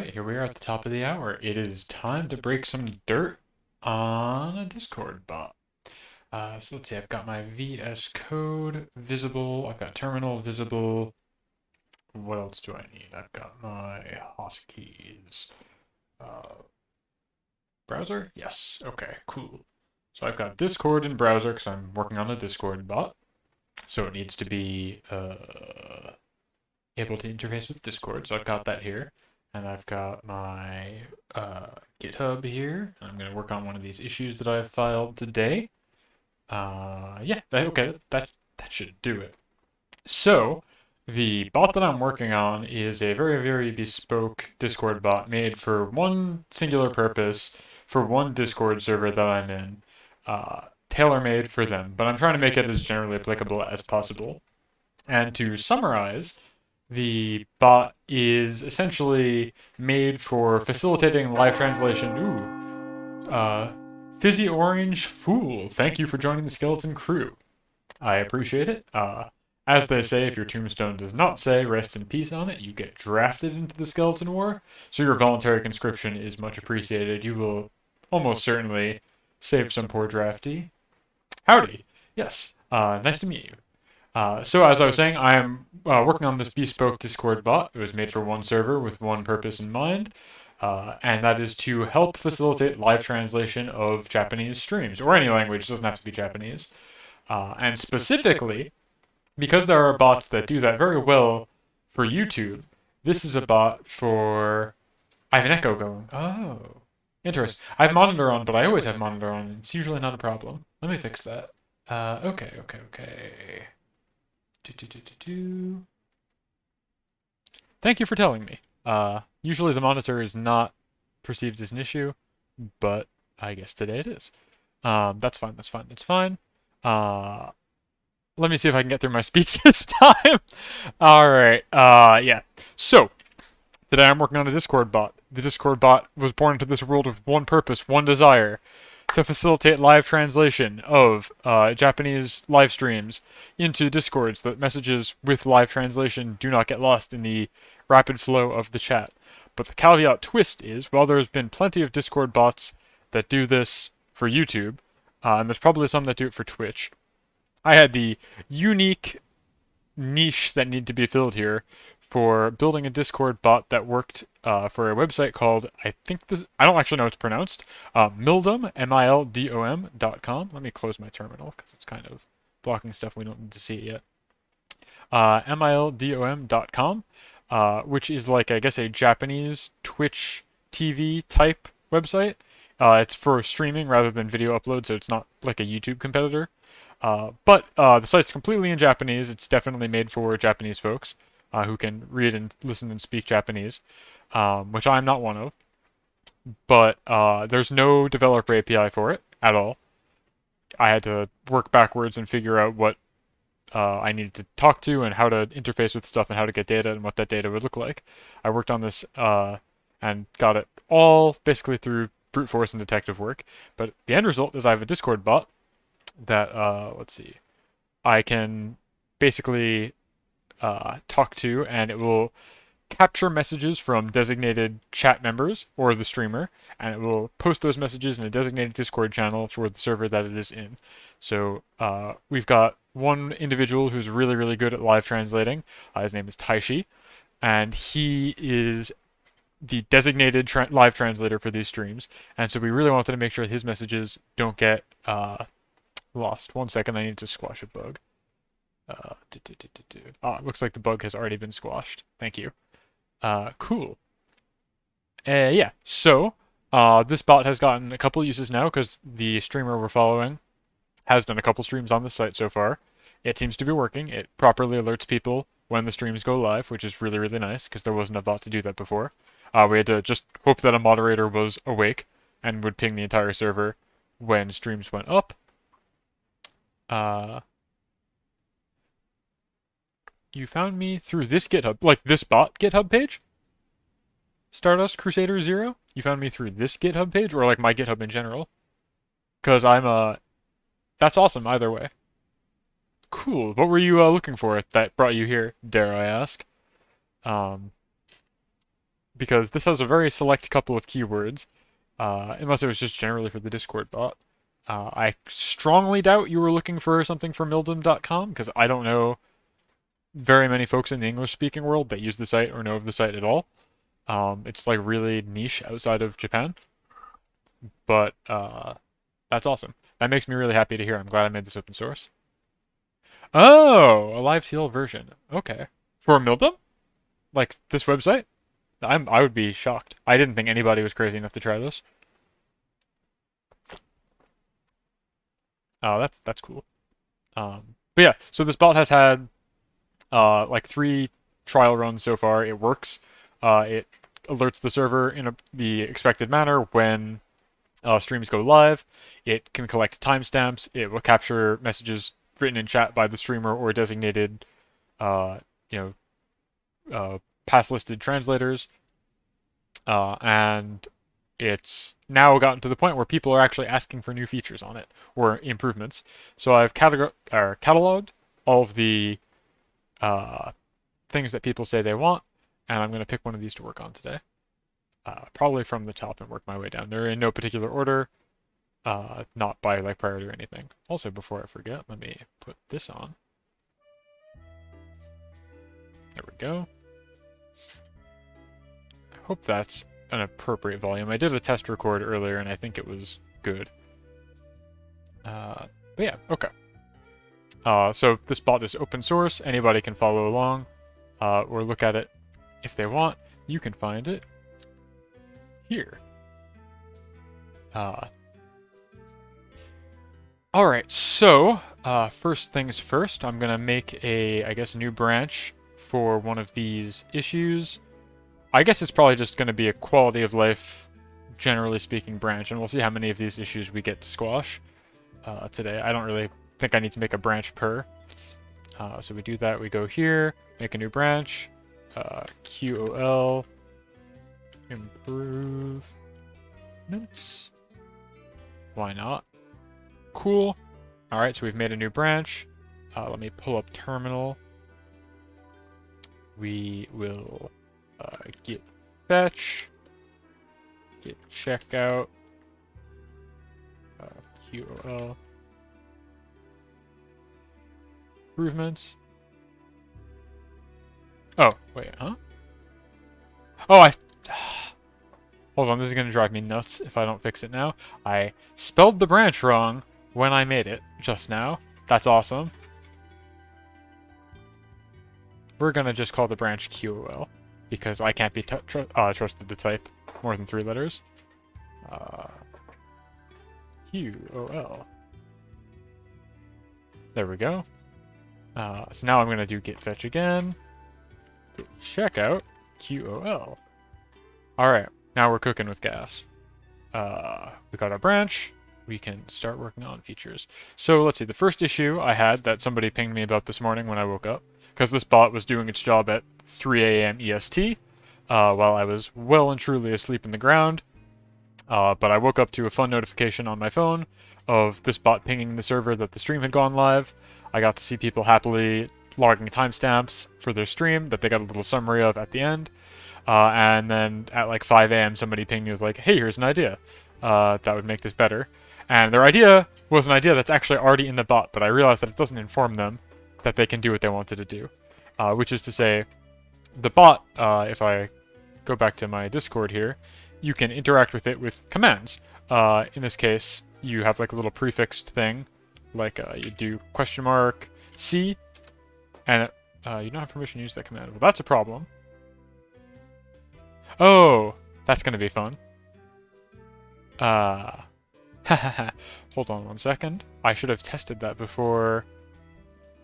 right, here we are at the top of the hour. It is time to break some dirt on a Discord bot. So let's see, I've got my VS Code visible, I've got terminal visible. What else do I need? I've got my hotkeys. Browser? Yes, okay, cool. So I've got Discord and browser because I'm working on a Discord bot. So it needs to be able to interface with Discord. So I've got that here. And I've got my GitHub here. I'm going to work on one of these issues that I've filed today. Yeah, okay, that should do it. So, the bot that I'm working on is a very, very bespoke Discord bot made for one singular purpose, for one Discord server that I'm in, tailor-made for them. But I'm trying to make it as generally applicable as possible. And to summarize, the bot is essentially made for facilitating live translation. Fizzy Orange Fool, thank you for joining the Skeleton crew. I appreciate it. As they say, if your tombstone does not say rest in peace on it, you get drafted into the Skeleton War. So your voluntary conscription is much appreciated. You will almost certainly save some poor draftee. Howdy. Yes. Nice to meet you. So as I was saying, I am working on this bespoke Discord bot. It was made for one server with one purpose in mind, and that is to help facilitate live translation of Japanese streams, or any language, doesn't have to be Japanese. And specifically, because there are bots that do that very well for YouTube, this is a bot for... I have an echo going. Oh, interesting. I have monitor on, but I always have monitor on. It's usually not a problem. Let me fix that. Okay. Thank you for telling me. Usually the monitor is not perceived as an issue, but I guess today it is. That's fine. Let me see if I can get through my speech this time. Alright, yeah. So, today I'm working on a Discord bot. The Discord bot was born into this world with one purpose, one desire, to facilitate live translation of Japanese live streams into Discord so that messages with live translation do not get lost in the rapid flow of the chat. But the caveat twist is, while there's been plenty of Discord bots that do this for YouTube, and there's probably some that do it for Twitch, I had the unique niche that needed to be filled here for building a Discord bot that worked for a website called, I don't actually know how it's pronounced, Mildom, MILDOM.com. Let me close my terminal because it's kind of blocking stuff we don't need to see yet. MILDOM.com, which is like, I guess, a Japanese Twitch TV type website. It's for streaming rather than video upload, so it's not like a YouTube competitor. But the site's completely in Japanese. It's definitely made for Japanese folks who can read and listen and speak Japanese, which I'm not one of. But there's no developer API for it at all. I had to work backwards and figure out what I needed to talk to and how to interface with stuff and how to get data and what that data would look like. I worked on this and got it all basically through brute force and detective work. But the end result is I have a Discord bot that, let's see, I can basically talk to, and it will capture messages from designated chat members or the streamer, and it will post those messages in a designated Discord channel for the server that it is in. So we've got one individual who's really, really good at live translating. His name is Taishi, and he is the designated live translator for these streams. And so we really wanted to make sure his messages don't get lost. 1 second, I need to squash a bug. It looks like the bug has already been squashed. Thank you. Cool. Yeah, so this bot has gotten a couple uses now because the streamer we're following has done a couple streams on the site so far. It seems to be working. It properly alerts people when the streams go live, which is really, really nice because there wasn't a bot to do that before. We had to just hope that a moderator was awake and would ping the entire server when streams went up. You found me through this GitHub, like this bot GitHub page? Stardust Crusader Zero? You found me through this GitHub page, or like my GitHub in general? Because that's awesome either way. Cool. What were you looking for that brought you here, dare I ask? because this has a very select couple of keywords, unless it was just generally for the Discord bot. I strongly doubt you were looking for something for Mildem.com, because I don't know very many folks in the English-speaking world that use the site or know of the site at all. It's like really niche outside of Japan, but that's awesome. That makes me really happy to hear. I'm glad I made this open source. Oh, a live TL version. Okay. For Mildem? Like this website? I would be shocked. I didn't think anybody was crazy enough to try this. Oh, that's cool. But yeah, so this bot has had like 3 trial runs so far. It works. It alerts the server in the expected manner when streams go live. It can collect timestamps. It will capture messages written in chat by the streamer or designated, you know, pass listed translators. And it's now gotten to the point where people are actually asking for new features on it or improvements. So I've cataloged all of the things that people say they want, and I'm going to pick one of these to work on today. Probably from the top and work my way down. They're in no particular order, not by like priority or anything. Also, before I forget, let me put this on. There we go. I hope that's an appropriate volume. I did a test record earlier, and I think it was good. But yeah, okay. So this bot is open source. Anybody can follow along or look at it if they want. You can find it here. Alright, so first things first, I'm going to make I guess, a new branch for one of these issues. I guess it's probably just going to be a quality of life, generally speaking, branch, and we'll see how many of these issues we get to squash today. I don't really think I need to make a branch per. So we do that, we go here, make a new branch, QOL, improvements. Why not? Cool. Alright, so we've made a new branch. Let me pull up terminal. We will git fetch, git checkout, QOL, improvements. Oh, wait, huh? Oh, hold on, this is going to drive me nuts if I don't fix it now. I spelled the branch wrong when I made it just now. That's awesome. We're going to just call the branch QOL because I can't be trusted to type more than 3 letters. QOL. There we go. So now I'm going to do git fetch again. Git checkout, QOL. Alright, now we're cooking with gas. We got our branch. We can start working on features. So let's see, the first issue I had that somebody pinged me about this morning when I woke up, because this bot was doing its job at 3 a.m. EST, while I was well and truly asleep in the ground. But I woke up to a fun notification on my phone of this bot pinging the server that the stream had gone live. I got to see people happily logging timestamps for their stream that they got a little summary of at the end. And then at like 5 a.m. somebody pinged me with like, hey, here's an idea that would make this better. And their idea was an idea that's actually already in the bot, but I realized that it doesn't inform them that they can do what they wanted to do. Which is to say, the bot, if I go back to my Discord here, you can interact with it with commands. In this case, you have like a little prefixed thing, like you do $C, and you don't have permission to use that command. Well, that's a problem. Oh, that's going to be fun. Hold on one second. I should have tested that before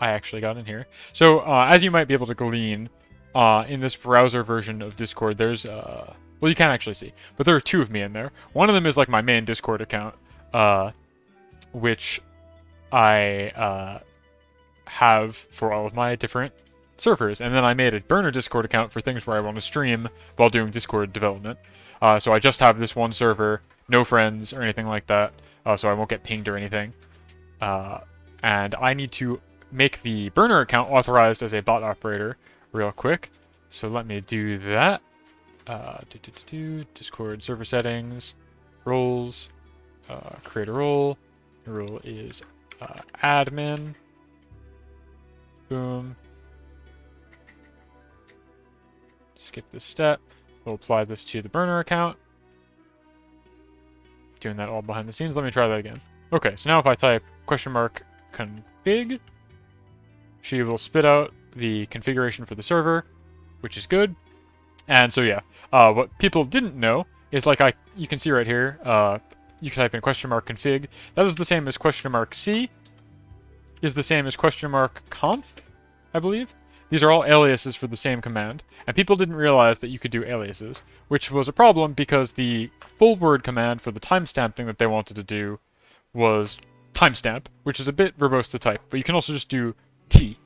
I actually got in here. So, as you might be able to glean, in this browser version of Discord, there's, well, you can't actually see, but there are 2 of me in there. One of them is like my main Discord account, which I have for all of my different servers, and then I made a burner Discord account for things where I want to stream while doing Discord development. So I just have this one server, no friends or anything like that, so I won't get pinged or anything. And I need to make the burner account authorized as a bot operator real quick. So let me do that. Discord server settings, roles, create a role. The role is admin. Boom. Skip this step. We'll apply this to the burner account. Doing that all behind the scenes. Let me try that again. Okay, so now if I type $config, she will spit out the configuration for the server, which is good. And so yeah, what people didn't know is you can see right here, you can type in $config. That is the same as $C, is the same as $conf, I believe. These are all aliases for the same command, and people didn't realize that you could do aliases, which was a problem because the full word command for the timestamp thing that they wanted to do was timestamp, which is a bit verbose to type, but you can also just do T,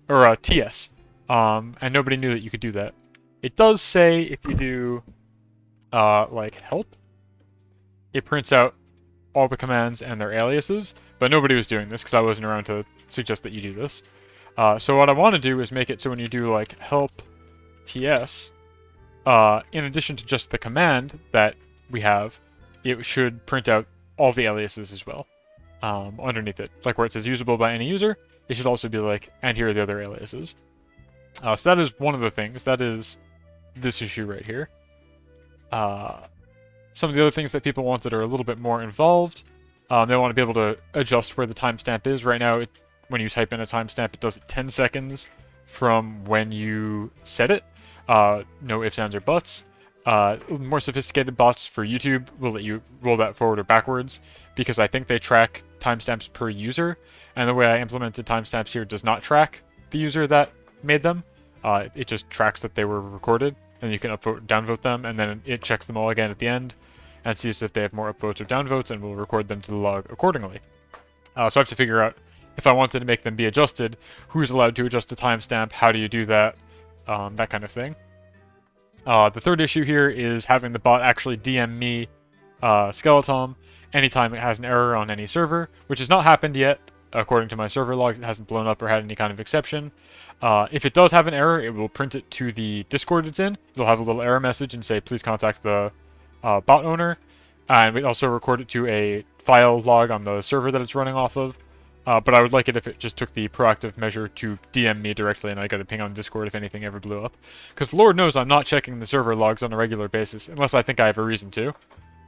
or TS, and nobody knew that you could do that. It does say if you do, like, help, it prints out all the commands and their aliases, but nobody was doing this because I wasn't around to suggest that you do this. So what I want to do is make it so when you do, like, help TS, in addition to just the command that we have, it should print out all the aliases as well, underneath it. Like where it says usable by any user, it should also be like, and here are the other aliases. So that is one of the things. That is this issue right here. Some of the other things that people wanted are a little bit more involved. They want to be able to adjust where the timestamp is. Right now, when you type in a timestamp, it does it 10 seconds from when you set it. No ifs, ands, or buts. More sophisticated bots for YouTube will let you roll that forward or backwards, because I think they track timestamps per user, and the way I implemented timestamps here does not track the user that made them. It just tracks that they were recorded, and you can upvote, downvote them, and then it checks them all again at the end, and sees if they have more upvotes or downvotes, and will record them to the log accordingly. So I have to figure out, if I wanted to make them be adjusted, who's allowed to adjust the timestamp, how do you do that, that kind of thing. The third issue here is having the bot actually DM me Skeletom anytime it has an error on any server, which has not happened yet. According to my server logs, it hasn't blown up or had any kind of exception. If it does have an error, it will print it to the Discord it's in. It'll have a little error message and say, please contact the bot owner. And we also record it to a file log on the server that it's running off of. But I would like it if it just took the proactive measure to DM me directly and I got a ping on Discord if anything ever blew up. Because Lord knows I'm not checking the server logs on a regular basis, unless I think I have a reason to.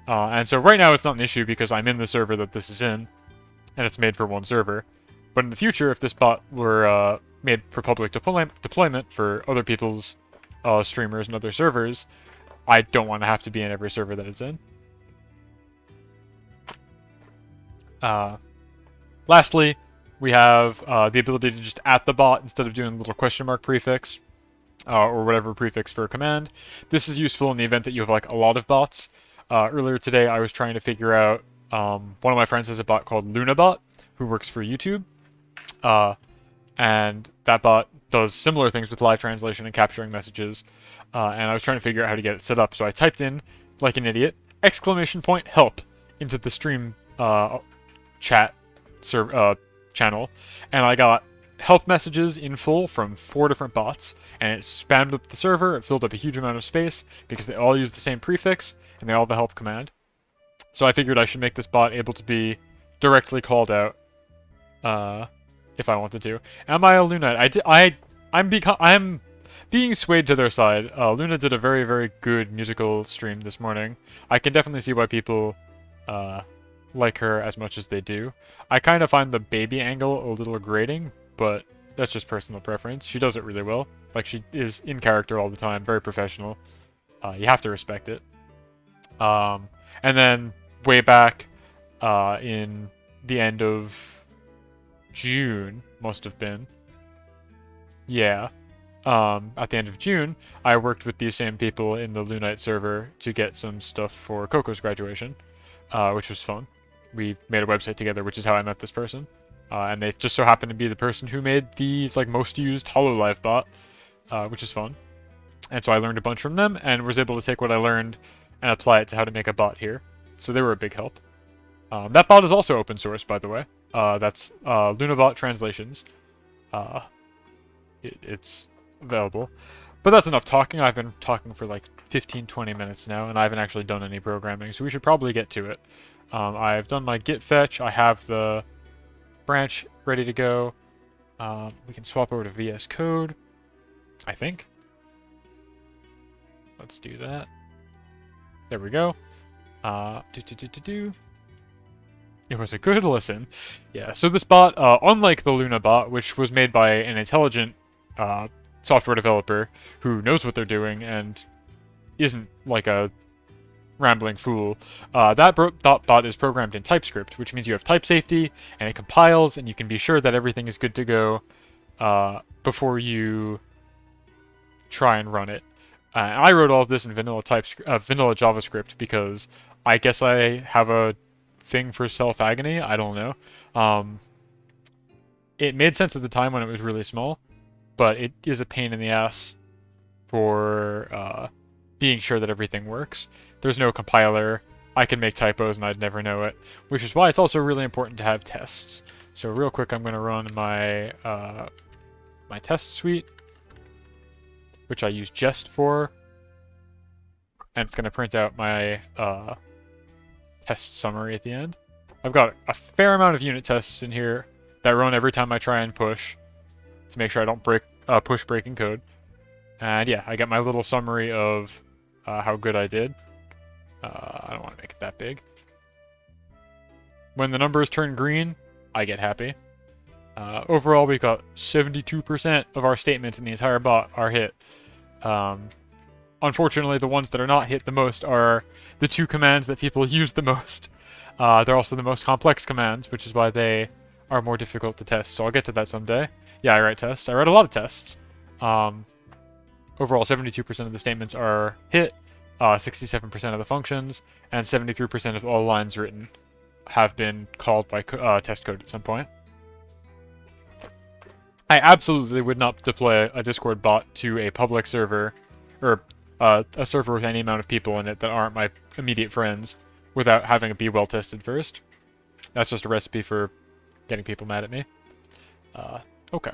And so right now it's not an issue because I'm in the server that this is in, and it's made for one server. But in the future, if this bot were made for public deployment for other people's streamers and other servers, I don't want to have to be in every server that it's in. Lastly, we have the ability to just @ the bot instead of doing a little question mark prefix, or whatever prefix for a command. This is useful in the event that you have like a lot of bots. Earlier today, I was trying to figure out, one of my friends has a bot called LunaBot, who works for YouTube, and that bot does similar things with live translation and capturing messages, and I was trying to figure out how to get it set up, so I typed in, like an idiot, !help into the stream chat channel, and I got help messages in full from 4 different bots, and it spammed up the server. It filled up a huge amount of space because they all use the same prefix and they all have a help command. So I figured I should make this bot able to be directly called out if I wanted to. Am I a Luna? I'm being swayed to their side. Luna did a very, very good musical stream this morning. I can definitely see why people like her as much as they do. I kind of find the baby angle a little grating, but that's just personal preference. She does it really well. Like, she is in character all the time, very professional. You have to respect it. And then way back in the end of June, must have been. Yeah. At the end of June, I worked with these same people in the Lunite server to get some stuff for Coco's graduation, which was fun. We made a website together, which is how I met this person. And they just so happened to be the person who made the most used HoloLive bot, which is fun. And so I learned a bunch from them and was able to take what I learned and apply it to how to make a bot here. So they were a big help. That bot is also open source, by the way. That's LunaBot Translations. It's available. But that's enough talking. I've been talking for like 15-20 minutes now, and I haven't actually done any programming, so we should probably get to it. I've done my git fetch. I have the branch ready to go. We can swap over to VS Code, I think. Let's do that. There we go. It was a good listen. Yeah, so this bot, unlike the Luna bot, which was made by an intelligent software developer who knows what they're doing and isn't like a rambling fool, that bot is programmed in TypeScript, which means you have type safety, and it compiles, and you can be sure that everything is good to go before you try and run it. I wrote all of this in vanilla JavaScript because I guess I have a thing for self-agony. I don't know. It made sense at the time when it was really small, but it is a pain in the ass for being sure that everything works. There's no compiler. I can make typos and I'd never know it, which is why it's also really important to have tests. So real quick, I'm going to run my my test suite, which I use Jest for, and it's going to print out my test summary at the end. I've got a fair amount of unit tests in here that run every time I try and push to make sure I don't push breaking code. And yeah, I got my little summary of how good I did. I don't want to make it that big. When the numbers turn green, I get happy. Overall, we've got 72% of our statements in the entire bot are hit. Unfortunately, the ones that are not hit the most are the two commands that people use the most. They're also the most complex commands, which is why they are more difficult to test. So I'll get to that someday. Yeah, I write tests. I write a lot of tests. Overall, 72% of the statements are hit, 67% of the functions, and 73% of all lines written have been called by test code at some point. I absolutely would not deploy a Discord bot to a public server, or a server with any amount of people in it that aren't my immediate friends, without having it be well tested first. That's just a recipe for getting people mad at me. Okay.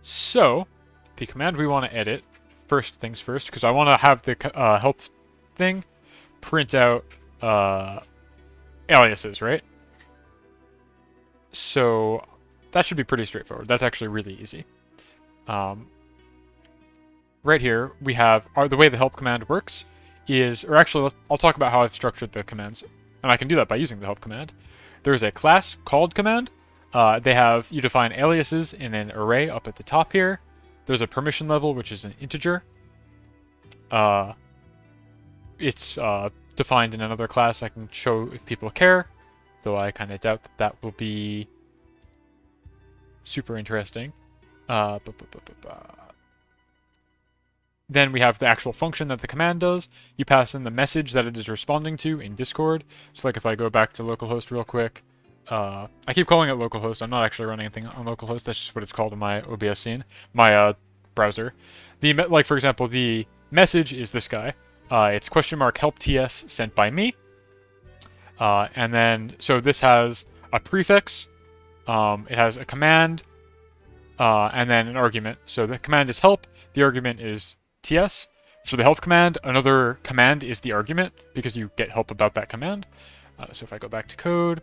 So, the command we want to edit, first things first, because I want to have the help thing print out aliases, right? So that should be pretty straightforward. That's actually really easy. Right here, we have the way the help command works is, or actually, I'll talk about how I've structured the commands, and I can do that by using the help command. There's a class called command. You define aliases in an array up at the top here. There's a permission level, which is an integer. It's defined in another class. I can show if people care, though I kind of doubt that will be super interesting. Then we have the actual function that the command does. You pass in the message that it is responding to in Discord. So like if I go back to localhost real quick, I keep calling it localhost. I'm not actually running anything on localhost. That's just what it's called in my OBS scene, my browser. Like for example, the message is this guy. It's $help TS sent by me. And then so this has a prefix. It has a command, and then an argument. So the command is help. The argument is TS. For the help command, another command is the argument because you get help about that command. So if I go back to code,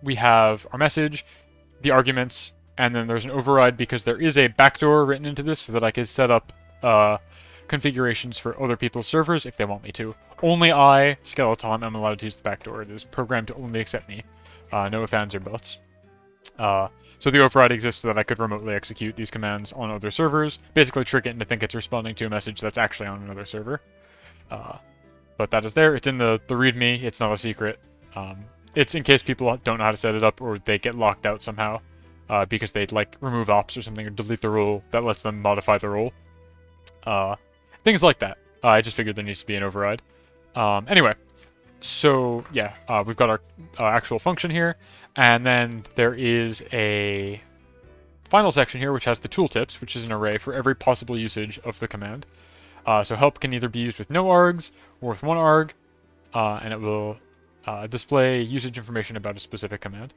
we have our message, the arguments, and then there's an override because there is a backdoor written into this so that I can set up configurations for other people's servers if they want me to. Only I, Skeletom, am allowed to use the backdoor. It is programmed to only accept me. No ifs, ands, or buts. So the override exists so that I could remotely execute these commands on other servers, basically trick it into think it's responding to a message that's actually on another server. But that is there. It's in the README. It's not a secret. It's in case people don't know how to set it up or they get locked out somehow because they'd like remove ops or something or delete the rule that lets them modify the rule. Things like that. I just figured there needs to be an override. Anyway, so yeah, we've got our actual function here. And then there is a final section here which has the tooltips, which is an array for every possible usage of the command. So help can either be used with no args or with one arg, and it will display usage information about a specific command,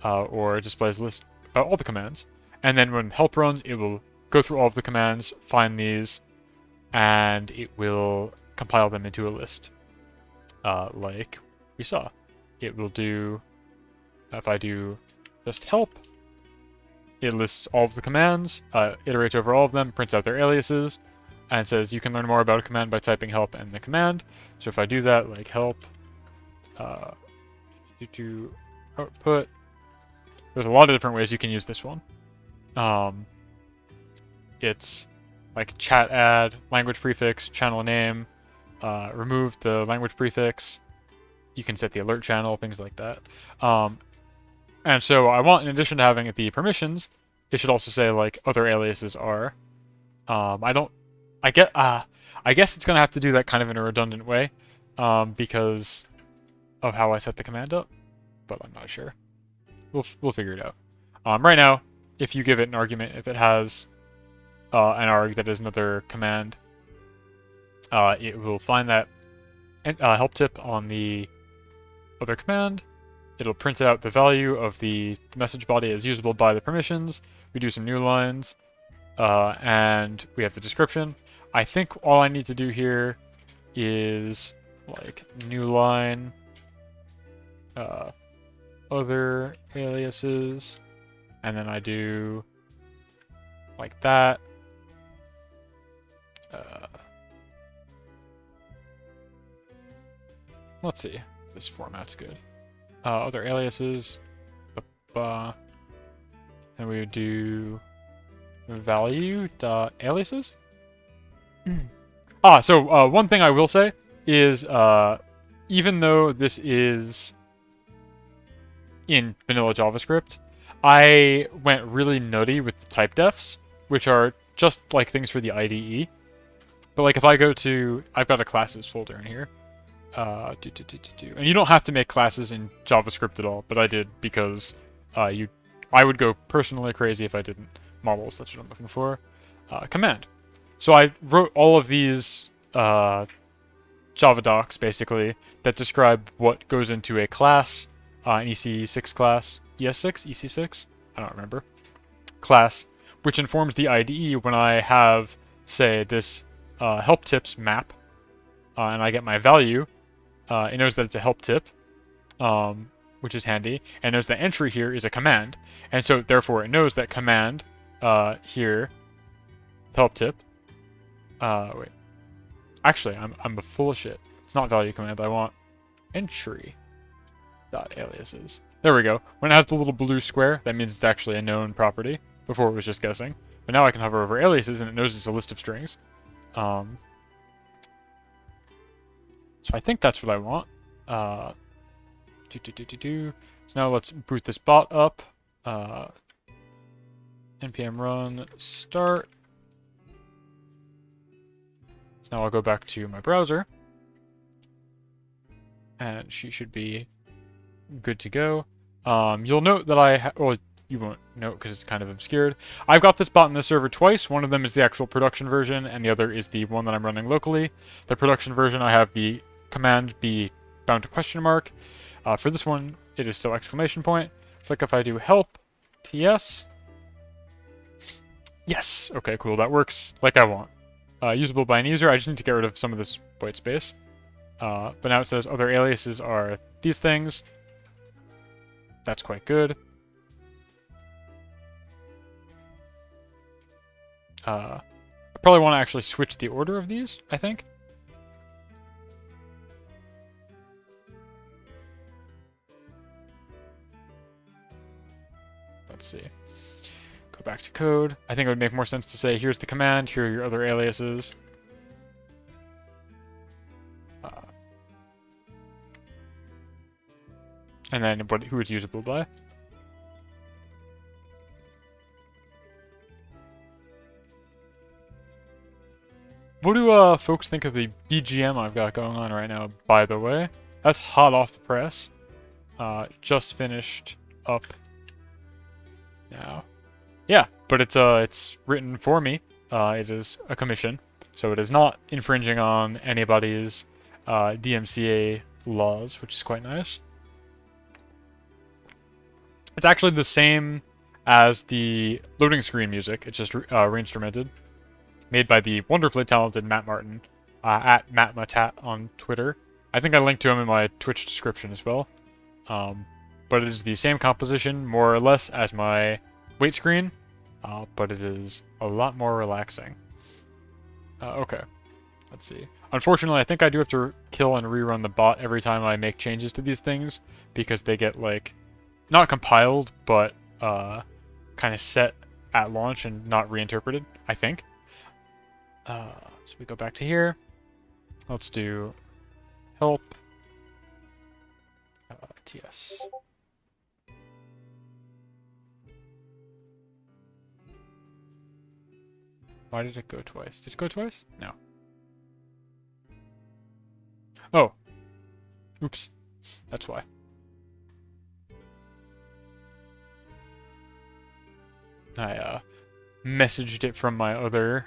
or it displays a list about all the commands. And then when help runs, it will go through all of the commands, find these, and it will compile them into a list, like we saw. It will do, if I do just help, it lists all of the commands, iterates over all of them, prints out their aliases, and says you can learn more about a command by typing help and the command. So if I do that, like help, to output, there's a lot of different ways you can use this one. It's like chat add, language prefix, channel name, remove the language prefix. You can set the alert channel, things like that. And so I want, in addition to having the permissions, it should also say like other aliases are. I guess it's gonna have to do that kind of in a redundant way, because of how I set the command up, but I'm not sure. We'll figure it out. Right now, if you give it an argument, if it has an arg that is another command, it will find that help tip on the other command. It'll print out the value of the message body as usable by the permissions. We do some new lines, and we have the description. I think all I need to do here is like new line, other aliases, and then I do like that. Let's see. This format's good. Other aliases, and we would do value.aliases. So one thing I will say is, even though this is in vanilla JavaScript, I went really nutty with the type defs, which are just like things for the IDE. But like if I go to, I've got a classes folder in here. And you don't have to make classes in JavaScript at all, but I did because I would go personally crazy if I didn't. Models, that's what I'm looking for. Command. So I wrote all of these Java docs, basically, that describe what goes into a class, an EC6 class, ES6, EC6, I don't remember, class, which informs the IDE when I have, say, this help tips map, and I get my value. It knows that it's a help tip, which is handy, and knows that entry here is a command, and so therefore it knows that command here, help tip. Wait, actually, I'm full of shit. It's not value command. I want entry dot aliases. There we go. When it has the little blue square, that means it's actually a known property. Before it was just guessing, but now I can hover over aliases and it knows it's a list of strings. So I think that's what I want. So now let's boot this bot up. npm run start. So now I'll go back to my browser. And she should be good to go. You'll note that well, you won't note because it's kind of obscured. I've got this bot in the server twice. One of them is the actual production version, and the other is the one that I'm running locally. The production version, I have the command be bound to question mark. For this one, it is still exclamation point. It's like if I do help ts. Yes. Okay, cool. That works like I want. Usable by an user. I just need to get rid of some of this white space. But now it says other aliases are these things. That's quite good. I probably want to actually switch the order of these, I think. Let's see. Go back to code. I think it would make more sense to say, here's the command, here are your other aliases. And then who it's usable by. What do folks think of the BGM I've got going on right now, by the way? That's hot off the press. Just finished up now. Yeah, but it's written for me. It is a commission, so it is not infringing on anybody's DMCA laws, which is quite nice. It's actually the same as the loading screen music. It's just re-instrumented. made by the wonderfully talented Matt Martin, at MattMatat on Twitter. I think I linked to him in my Twitch description as well. But it is the same composition, more or less, as my weight screen, but it is a lot more relaxing. Okay, let's see. Unfortunately, I think I do have to kill and rerun the bot every time I make changes to these things, because they get, like, not compiled, but kind of set at launch and not reinterpreted, I think. So we go back to here. Let's do help ts. Why did it go twice? Did it go twice? No. Oh. Oops. That's why. I messaged it from my other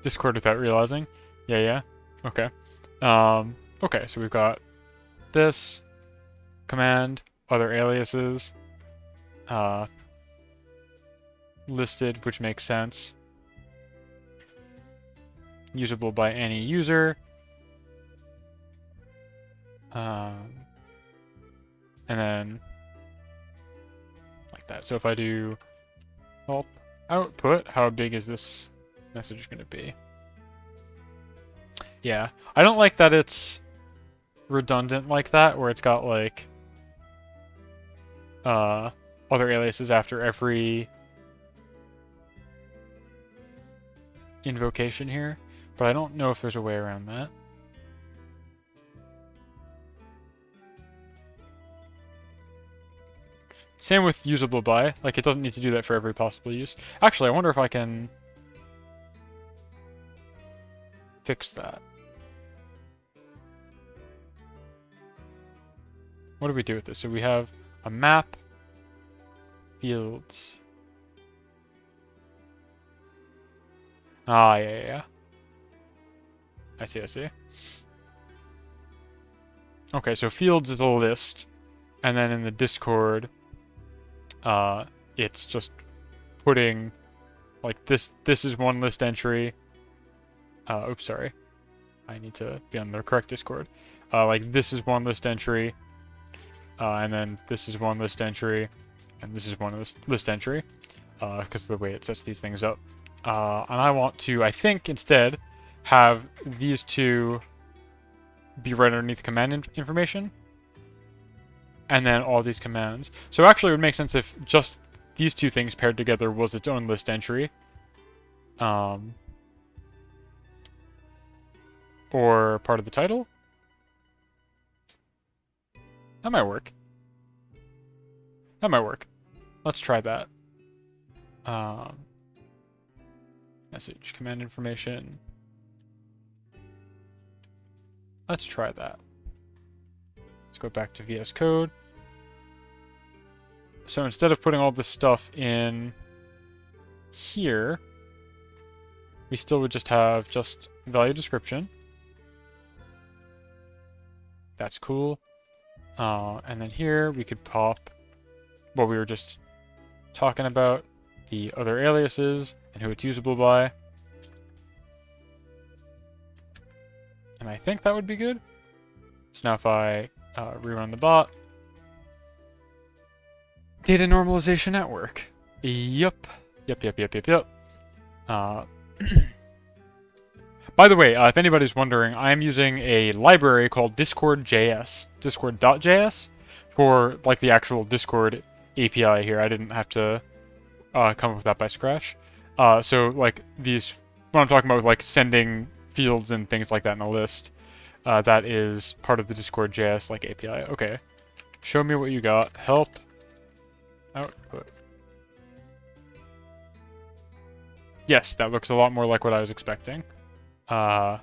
Discord without realizing. Yeah. Okay. Okay, so we've got this command, other aliases, listed, which makes sense. Usable by any user. And then like that. So if I do help output, how big is this message going to be? Yeah, I don't like that it's redundant like that, where it's got like other aliases after every invocation here, but I don't know if there's a way around that. Same with usable by, like it doesn't need to do that for every possible use. Actually, I wonder if I can fix that. What do we do with this? So we have a map, fields. Ah, yeah. I see. Okay, so fields is a list, and then in the Discord, it's just putting, like, this is one list entry. Oops, sorry. I need to be on the correct Discord. Like, this is one list entry, and then this is one list entry, and this is one list entry, because of the way it sets these things up. And I want to, I think, instead, have these two be right underneath command information, and then all these commands. So actually it would make sense if just these two things paired together was its own list entry. Or part of the title. That might work. Let's try that. Message, command information. Let's try that. Let's go back to VS Code. So instead of putting all this stuff in here, we still would just have just value description. That's cool. And then here we could pop what we were just talking about, the other aliases and who it's usable by. And I think that would be good. So now if I rerun the bot, data normalization at work. Yep. By the way, if anybody's wondering, I'm using a library called Discord.js, Discord.js, for like the actual Discord API here. I didn't have to come up with that by scratch. So like these, what I'm talking about with like sending fields and things like that in a list, that is part of the Discord.js like API. Okay, show me what you got. Help output. Yes, that looks a lot more like what I was expecting. I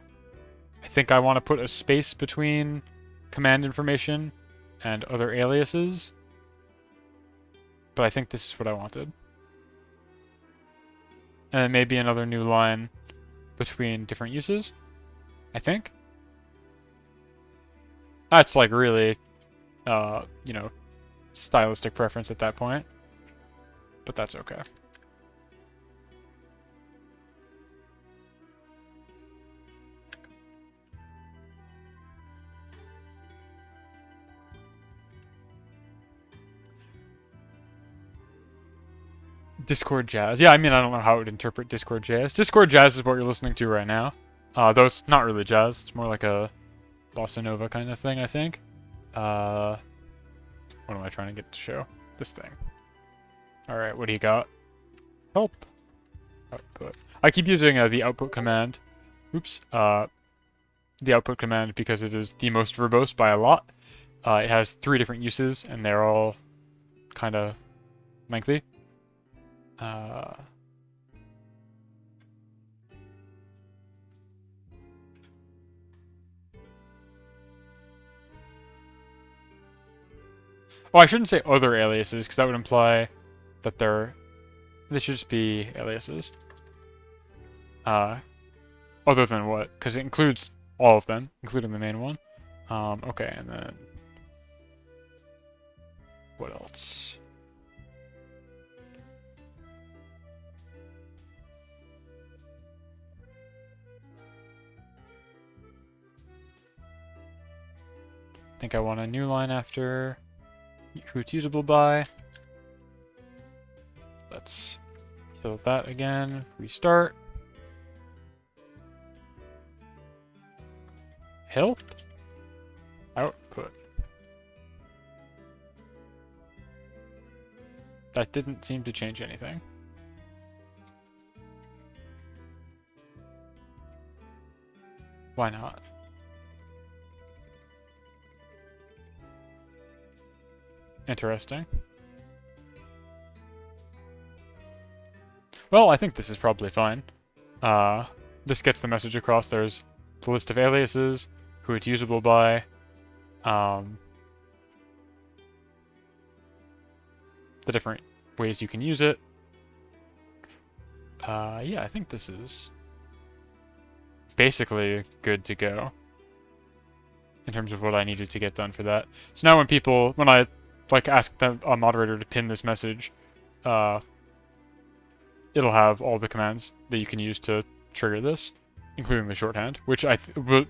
think I want to put a space between command information and other aliases, but I think this is what I wanted. And maybe another new line between different uses, I think. That's like really, you know, stylistic preference at that point, but that's okay. Discord Jazz. Yeah, I mean, I don't know how it would interpret Discord Jazz. Discord Jazz is what you're listening to right now. Though it's not really jazz. It's more like a bossa nova kind of thing, I think. What am I trying to get to show? This thing. Alright, what do you got? Help. Output. I keep using the output command. Oops. The output command because it is the most verbose by a lot. It has 3 different uses, and they're all kind of lengthy. Oh, I shouldn't say other aliases, because that would imply that they should just be aliases. Other than what? Because it includes all of them, including the main one. Okay, and then what else? I think I want a new line after who it's usable by. Let's kill that again. Restart. Help. Output. That didn't seem to change anything. Why not? Interesting. Well, I think this is probably fine. This gets the message across. There's the list of aliases, who it's usable by, the different ways you can use it. Yeah, I think this is basically good to go in terms of what I needed to get done for that. So now when I ask a moderator to pin this message, it'll have all the commands that you can use to trigger this, including the shorthand, which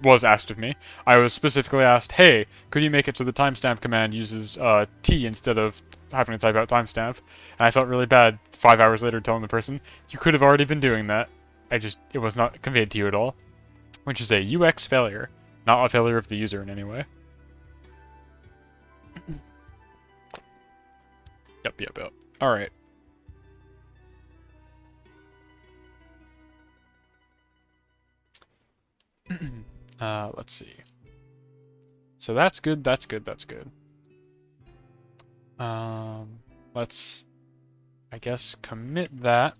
was asked of me. I was specifically asked, hey, could you make it so the timestamp command uses T instead of having to type out timestamp? And I felt really bad 5 hours later telling the person, you could have already been doing that. It was not conveyed to you at all, which is a UX failure, not a failure of the user in any way. Yep. Alright. Let's see. So that's good. Let's, I guess, commit that.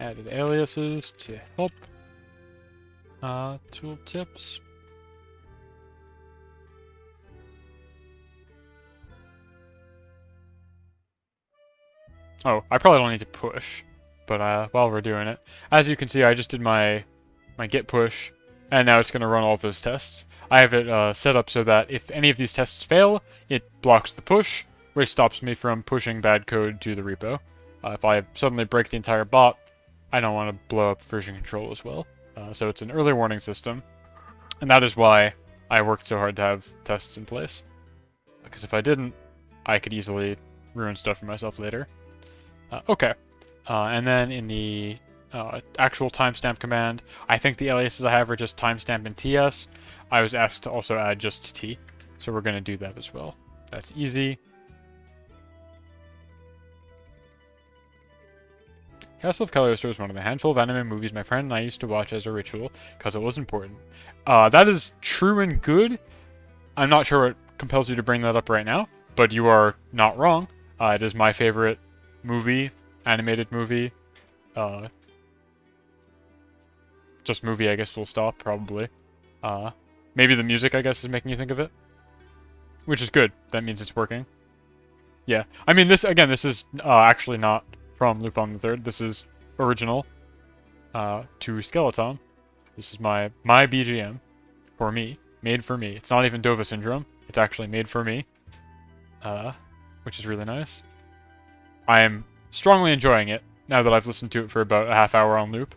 Added aliases to help. Tooltips. Oh, I probably don't need to push, but while we're doing it, as you can see, I just did my git push, and now it's going to run all of those tests. I have it set up so that if any of these tests fail, it blocks the push, which stops me from pushing bad code to the repo. If I suddenly break the entire bot, I don't want to blow up version control as well. So it's an early warning system, and that is why I worked so hard to have tests in place. Because if I didn't, I could easily ruin stuff for myself later. Okay, and then in the actual timestamp command, I think the aliases I have are just timestamp and TS. I was asked to also add just T, so we're going to do that as well. That's easy. Castle of Cagliostro is one of the handful of anime movies my friend and I used to watch as a ritual, because it was important. That is true and good. I'm not sure what compels you to bring that up right now, but you are not wrong. It is my favorite movie, animated movie, just movie, I guess, full stop, probably. Maybe the music, I guess, is making you think of it, which is good. That means it's working. Yeah, I mean, this is actually not from Lupin the Third. This is original to Skeletom. This is my BGM for me, made for me. It's not even Dova Syndrome. It's actually made for me, which is really nice. I am strongly enjoying it now that I've listened to it for about a half hour on loop.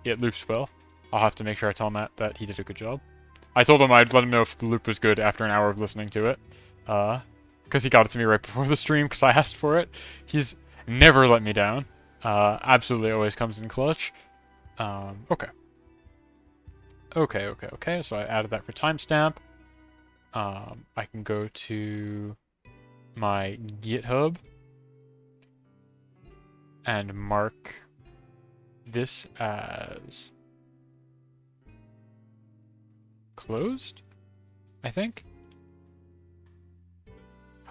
It loops well. I'll have to make sure I tell Matt that he did a good job. I told him I'd let him know if the loop was good after an hour of listening to it. Because he got it to me right before the stream because I asked for it. He's never let me down. Absolutely always comes in clutch. Okay. Okay. So I added that for timestamp. I can go to my GitHub and mark this as closed, I think.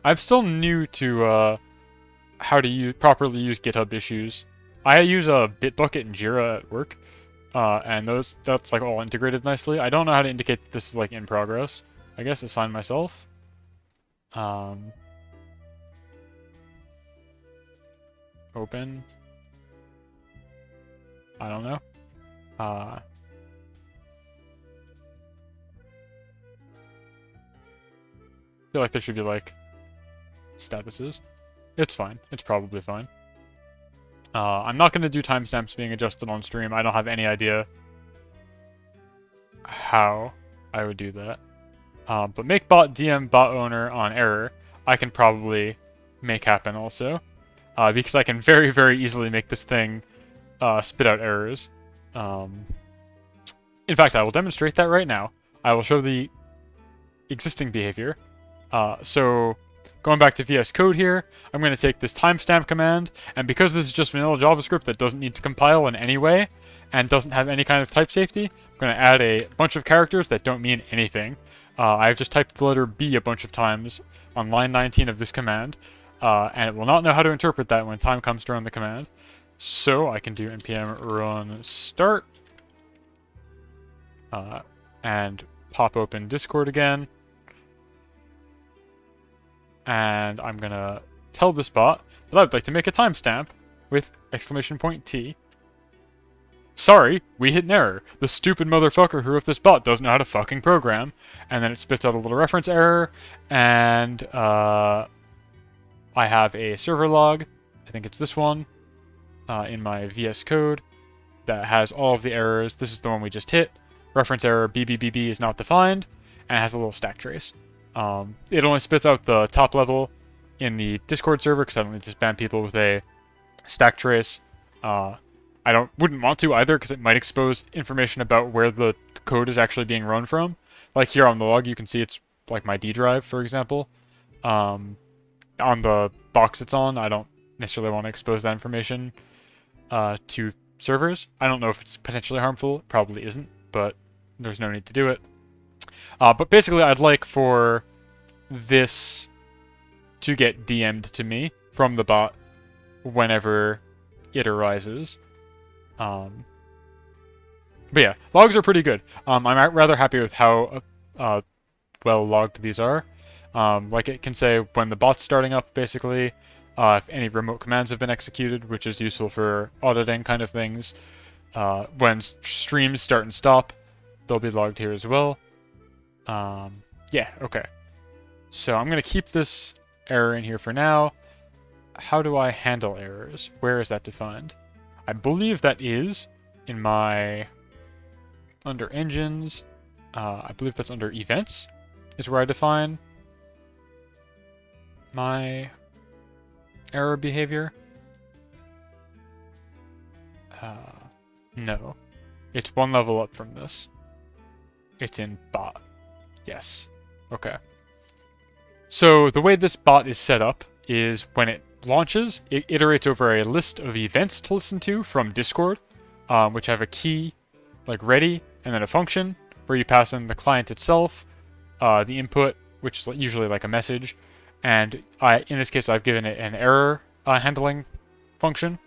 I'm still new to how to properly use GitHub issues. I use Bitbucket and Jira at work, and that's like all integrated nicely. I don't know how to indicate that this is like in progress. I guess assign myself. Open. I don't know. Feel like there should be like statuses. It's fine. It's probably fine. I'm not going to do timestamps being adjusted on stream. I don't have any idea how I would do that. But make bot DM bot owner on error, I can probably make happen also. Because I can very, very easily make this thing spit out errors. In fact, I will demonstrate that right now. I will show the existing behavior. So going back to VS Code here, I'm going to take this timestamp command, and because this is just vanilla JavaScript that doesn't need to compile in any way, and doesn't have any kind of type safety, I'm going to add a bunch of characters that don't mean anything. I've just typed the letter B a bunch of times on line 19 of this command, and it will not know how to interpret that when time comes to run the command. So I can do npm run start, and pop open Discord again. And I'm gonna tell this bot that I'd like to make a timestamp with !T. Sorry, we hit an error. The stupid motherfucker who wrote this bot doesn't know how to fucking program. And then it spits out a little reference error, and I have a server log, I think it's this one, in my VS Code that has all of the errors. This is the one we just hit. Reference error BBBB is not defined, and it has a little stack trace. It only spits out the top level in the Discord server because I don't need to spam people with a stack trace. I wouldn't want to either because it might expose information about where the code is actually being run from. Like here on the log, you can see it's like my D drive, for example. On the box it's on, I don't necessarily want to expose that information to servers. I don't know if it's potentially harmful. It probably isn't, but there's no need to do it. But basically, I'd like for this to get DM'd to me from the bot whenever it arises. But yeah, logs are pretty good. I'm rather happy with how well logged these are. Like it can say when the bot's starting up, basically, if any remote commands have been executed, which is useful for auditing kind of things. When streams start and stop, they'll be logged here as well. Yeah, okay. So I'm going to keep this error in here for now. How do I handle errors? Where is that defined? I believe that is in my... under engines. I believe that's under events is where I define my error behavior. No. It's one level up from this. It's in bot. Yes. Okay. So the way this bot is set up is when it launches, it iterates over a list of events to listen to from Discord, which have a key, like ready, and then a function where you pass in the client itself, the input, which is usually like a message, and in this case I've given it an error handling function.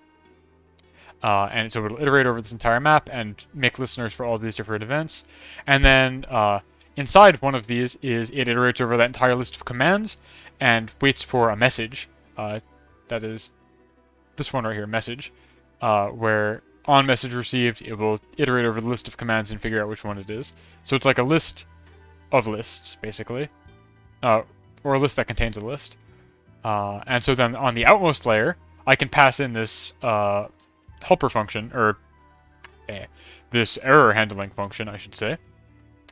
And so it'll iterate over this entire map and make listeners for all these different events. And then inside one of these is it iterates over that entire list of commands and waits for a message. That is this one right here, message, where on message received, it will iterate over the list of commands and figure out which one it is. So it's like a list of lists, basically, or a list that contains a list. And so then on the outmost layer, I can pass in this helper function, or this error handling function, I should say,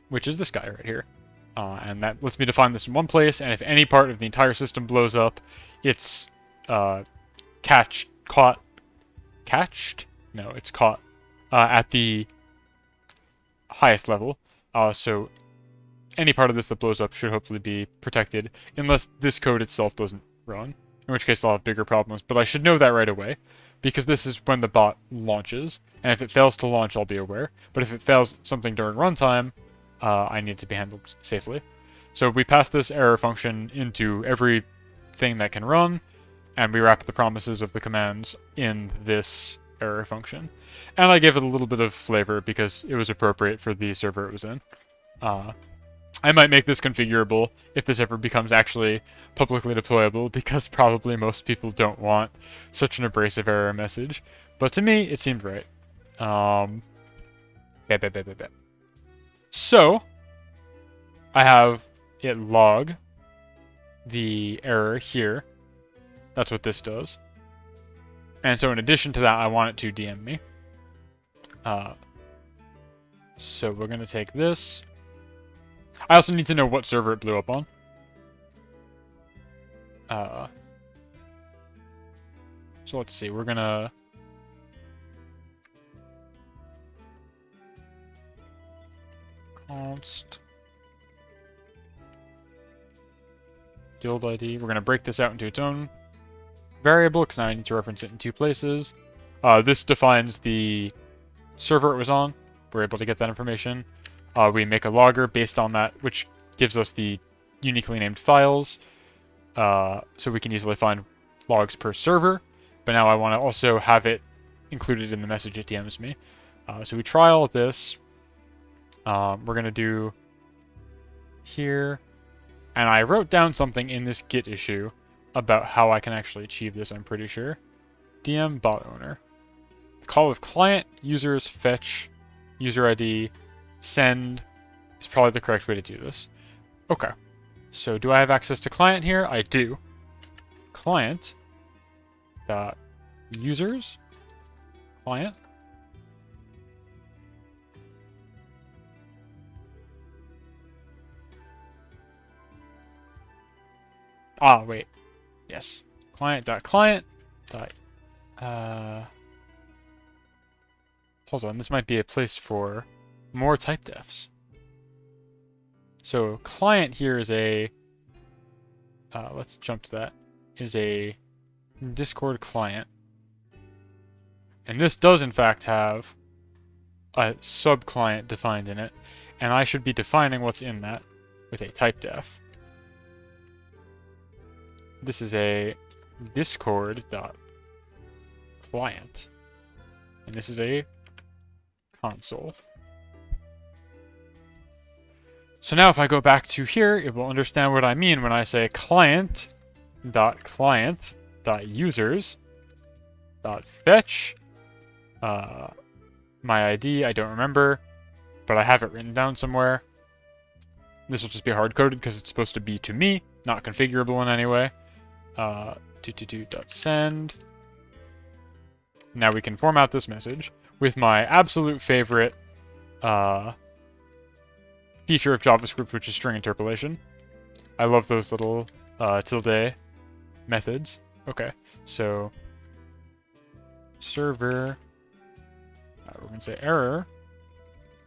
which is this guy right here. And that lets me define this in one place, and if any part of the entire system blows up, it's catched? No, it's caught at the highest level. So any part of this that blows up should hopefully be protected, unless this code itself doesn't run, in which case I'll have bigger problems. But I should know that right away, because this is when the bot launches, and if it fails to launch, I'll be aware. But if it fails something during runtime, I need to be handled safely. So we pass this error function into everything that can run, and we wrap the promises of the commands in this error function. And I gave it a little bit of flavor because it was appropriate for the server it was in. I might make this configurable if this ever becomes actually publicly deployable, because probably most people don't want such an abrasive error message. But to me, it seemed right. So, I have it log the error here. That's what this does. And so in addition to that, I want it to DM me. So we're going to take this. I also need to know what server it blew up on. So let's see, we're going to... const guild ID. We're going to break this out into its own variable, because now I need to reference it in 2 places. This defines the server it was on. We're able to get that information. We make a logger based on that, which gives us the uniquely named files, so we can easily find logs per server. But now I want to also have it included in the message it DMs me. So we try all of this. We're going to do here. And I wrote down something in this Git issue about how I can actually achieve this, I'm pretty sure. DM bot owner. Call with client, users, fetch, user ID, send is probably the correct way to do this. Okay. So do I have access to client here? I do. Client dot users client. Wait. Yes. Client. Hold on, this might be a place for more type defs. So client here is a, let's jump to that, is a Discord client. And this does in fact have a sub-client defined in it, and I should be defining what's in that with a type def. This is a Discord.client, and this is a console. So now if I go back to here, it will understand what I mean when I say client.client.users.fetch my ID. I don't remember, but I have it written down somewhere. This will just be hard-coded because it's supposed to be to me, not configurable in any way. .send. Now we can format this message with my absolute favorite feature of JavaScript, which is string interpolation. I love those little tilde methods. Okay, so server, we're going to say error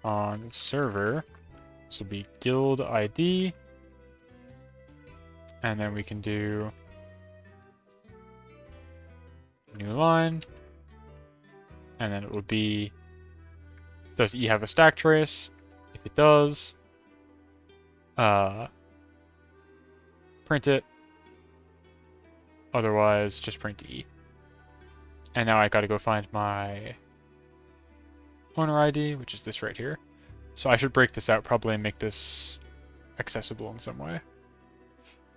on server. This will be guild ID, and then we can do new line, and then it will be, does E have a stack trace? If it does, print it. Otherwise, just print E. And now I gotta go find my owner ID, which is this right here. So I should break this out probably and make this accessible in some way.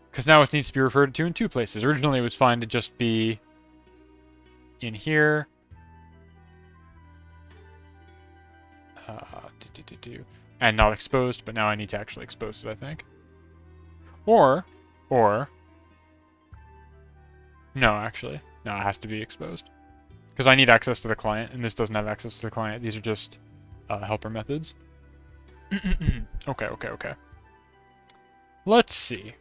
Because now it needs to be referred to in 2 places. Originally it was fine to just be in here. And not exposed, but now I need to actually expose it, I think. Or, no, actually. No, it has to be exposed. Because I need access to the client, and this doesn't have access to the client. These are just helper methods. Okay. Let's see.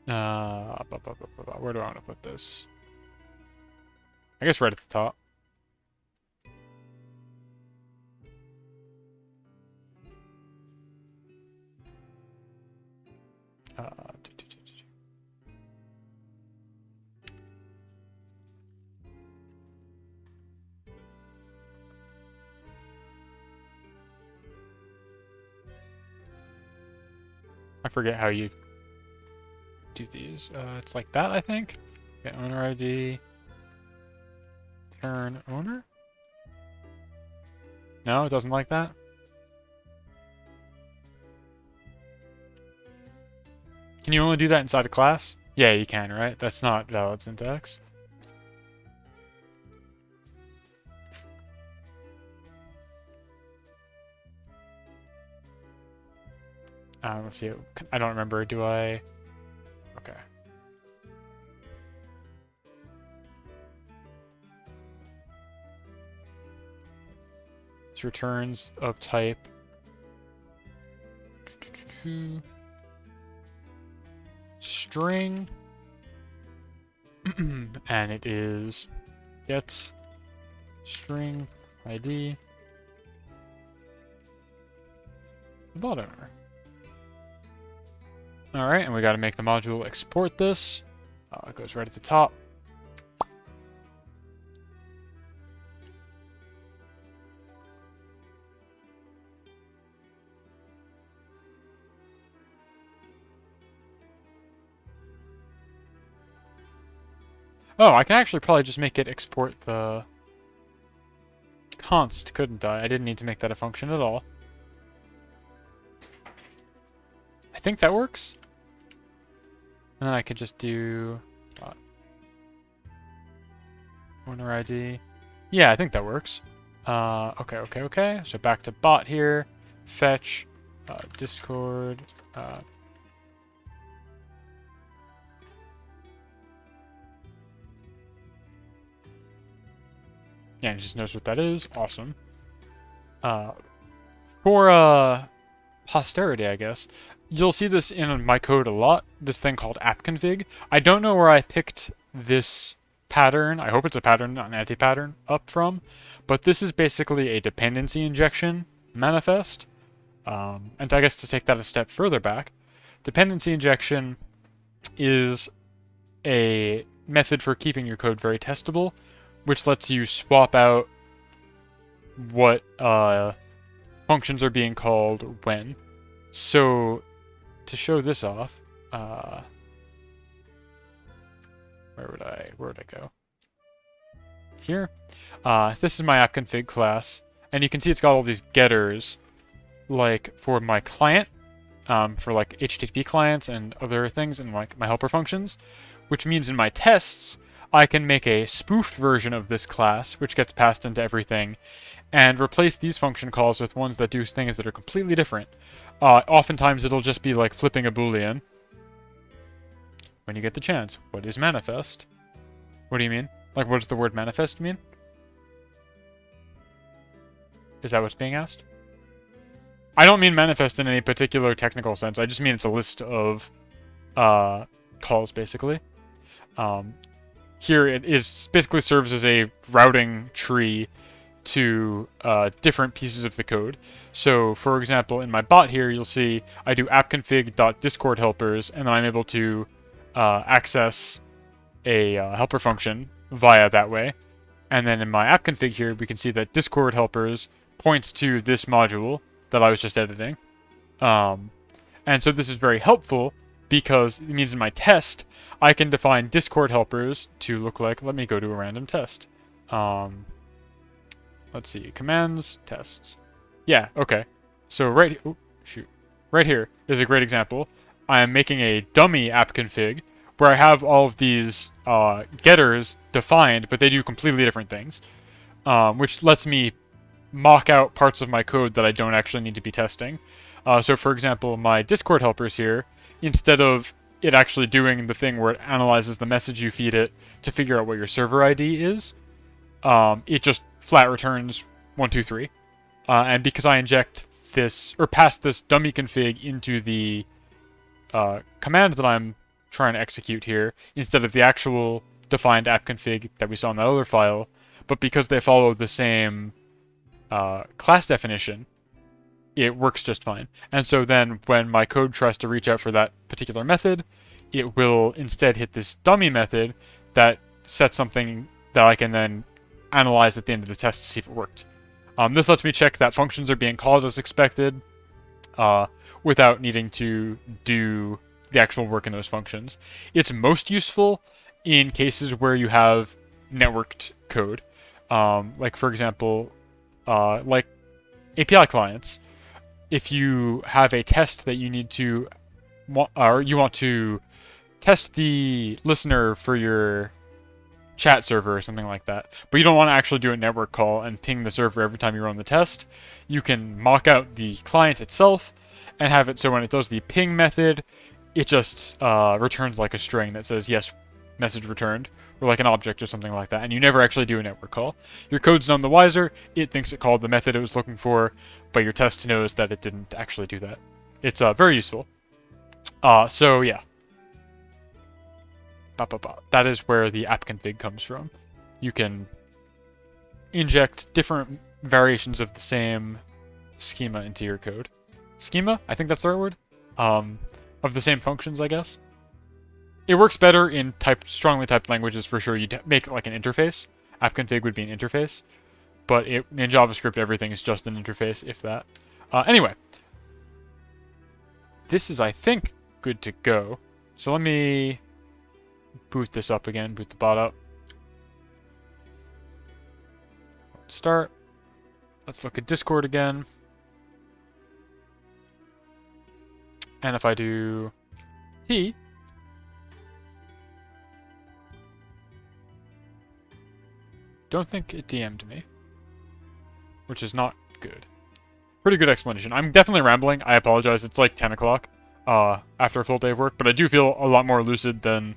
Where do I want to put this? I guess right at the top. Uh, I forget how you do these. It's like that, I think. Okay, owner ID. Turn owner? No, it doesn't like that? Can you only do that inside a class? Yeah, you can, right? That's not valid syntax. Let's see. I don't remember. Do I? Okay. This returns of type string, and it is gets string ID the bot owner. All right, and we got to make the module export this. It goes right at the top. Oh, I can actually probably just make it export the const, couldn't I? I didn't need to make that a function at all. I think that works. And then I could just do owner ID. Yeah, I think that works. Okay. So back to bot here. Fetch, Discord. Yeah, and it just knows what that is. Awesome. For posterity, I guess, you'll see this in my code a lot, this thing called app-config. I don't know where I picked this pattern. I hope it's a pattern, not an anti-pattern, up from. But this is basically a dependency injection manifest. And I guess to take that a step further back, dependency injection is a method for keeping your code very testable, which lets you swap out what functions are being called when. So, to show this off, where would I go? Here. This is my app-config class, and you can see it's got all these getters, like for my client, for like HTTP clients and other things, and like my helper functions, which means in my tests, I can make a spoofed version of this class, which gets passed into everything, and replace these function calls with ones that do things that are completely different. Oftentimes it'll just be like flipping a boolean. When you get the chance. What is manifest? What do you mean? Like, what does the word manifest mean? Is that what's being asked? I don't mean manifest in any particular technical sense. I just mean it's a list of calls, basically. Here it is basically serves as a routing tree to different pieces of the code. So, for example, in my bot here, you'll see I do appconfig.discord helpers, and then I'm able to access a helper function via that way. And then in my app-config here, we can see that Discord helpers points to this module that I was just editing. And so this is very helpful because it means in my test, I can define Discord helpers to look like, let me go to a random test. Let's see, commands, tests. Yeah, okay. So right here is a great example. I am making a dummy app config where I have all of these getters defined, but they do completely different things, which lets me mock out parts of my code that I don't actually need to be testing. So for example, my Discord helpers here, instead of it actually doing the thing where it analyzes the message you feed it to figure out what your server ID is, it just flat returns 123. And because I inject this, or pass this dummy config into the command that I'm trying to execute here, instead of the actual defined app config that we saw in that other file. But because they follow the same class definition, it works just fine. And so then when my code tries to reach out for that particular method, it will instead hit this dummy method that sets something that I can then analyze at the end of the test to see if it worked. This lets me check that functions are being called as expected without needing to do the actual work in those functions. It's most useful in cases where you have networked code. Like, for example, like API clients. If you have a test that you need to, or you want to test the listener for your chat server or something like that, but you don't want to actually do a network call and ping the server every time you run the test, you can mock out the client itself and have it so when it does the ping method, it just returns like a string that says, yes, message returned, or like an object or something like that, and you never actually do a network call. Your code's none the wiser, it thinks it called the method it was looking for, but your test knows that it didn't actually do that. It's very useful. So yeah. That is where the app config comes from. You can inject different variations of the same schema into your code. Schema? I think that's the right word. Of the same functions, I guess. It works better in strongly typed languages for sure. You'd make it like an interface. App config would be an interface. But in JavaScript, everything is just an interface, if that. Anyway. This is, I think, good to go. So let me boot this up again, boot the bot up. Start. Let's look at Discord again. And if I do T, don't think it DM'd me, which is not good. Pretty good explanation. I'm definitely rambling. I apologize. It's like 10 o'clock after a full day of work, but I do feel a lot more lucid than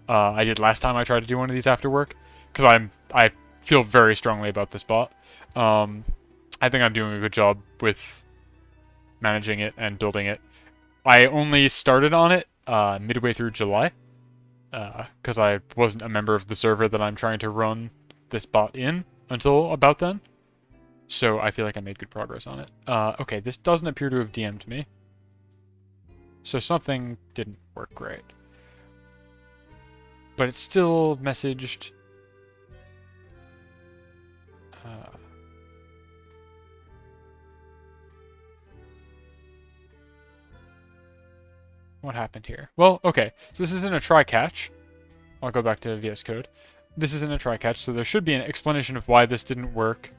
I did last time I tried to do one of these after work, because I feel very strongly about this bot. I think I'm doing a good job with managing it and building it. I only started on it midway through July, because I wasn't a member of the server that I'm trying to run this bot in until about then. So I feel like I made good progress on it. Okay, this doesn't appear to have DM'd me. So something didn't work great. But it's still messaged. What happened here? Well, okay. So this is in a try catch. I'll go back to VS Code. This is in a try catch, so there should be an explanation of why this didn't work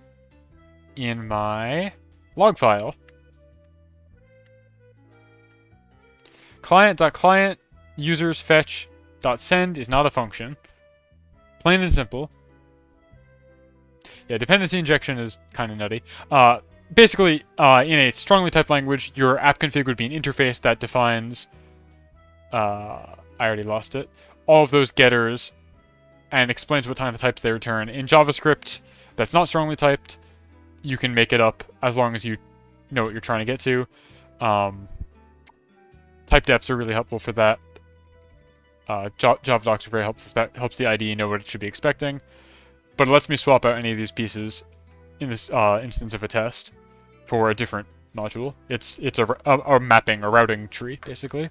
in my log file. Client.client users fetch.send is not a function. Plain and simple. Yeah, dependency injection is kind of nutty. Basically, in a strongly typed language, your app config would be an interface that defines I already lost it. All of those getters and explains what kind of types they return. In JavaScript, that's not strongly typed. You can make it up as long as you know what you're trying to get to. Type defs are really helpful for that. Java docs are very helpful for that. Helps the IDE know what it should be expecting. But it lets me swap out any of these pieces in this instance of a test for a different module. It's a mapping, a routing tree, basically.